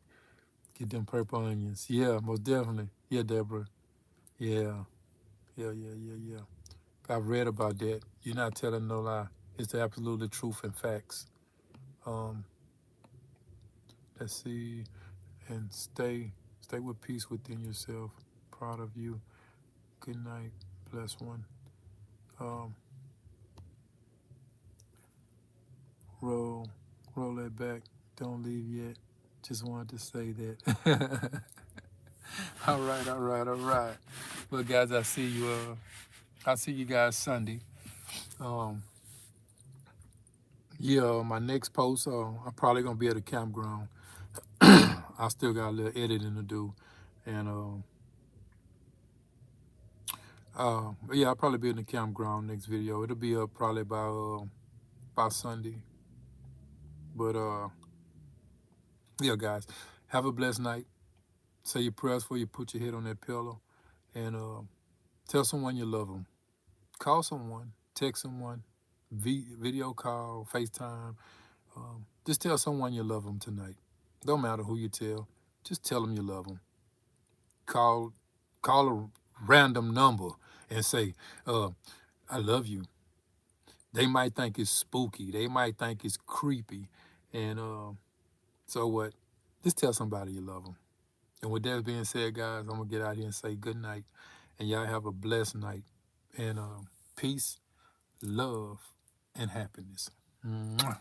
Get them purple onions. Yeah, most definitely. Yeah, Deborah. Yeah, yeah. I've read about that. You're not telling no lie. It's the absolute truth and facts. Um, let's see, and stay with peace within yourself. Proud of you. Good night. Bless one. Um, roll, roll that back. Don't leave yet. Just wanted to say that. All right. Well, guys, I see you. I see you guys Sunday. Um, yeah, my next post. I'm probably gonna be at a campground. I still got a little editing to do, and yeah, I'll probably be in the campground next video. It'll be up probably by Sunday. But yeah, guys, have a blessed night. Say your prayers before you put your head on that pillow, and tell someone you love them. Call someone, text someone, video call, FaceTime. Just tell someone you love them tonight. Don't matter who you tell. Just tell them you love them. Call, call a random number and say, "I love you." They might think it's spooky. They might think it's creepy, and so what? Just tell somebody you love them. And with that being said, guys, I'm gonna get out here and say good night, and y'all have a blessed night, and peace, love, and happiness. Mwah.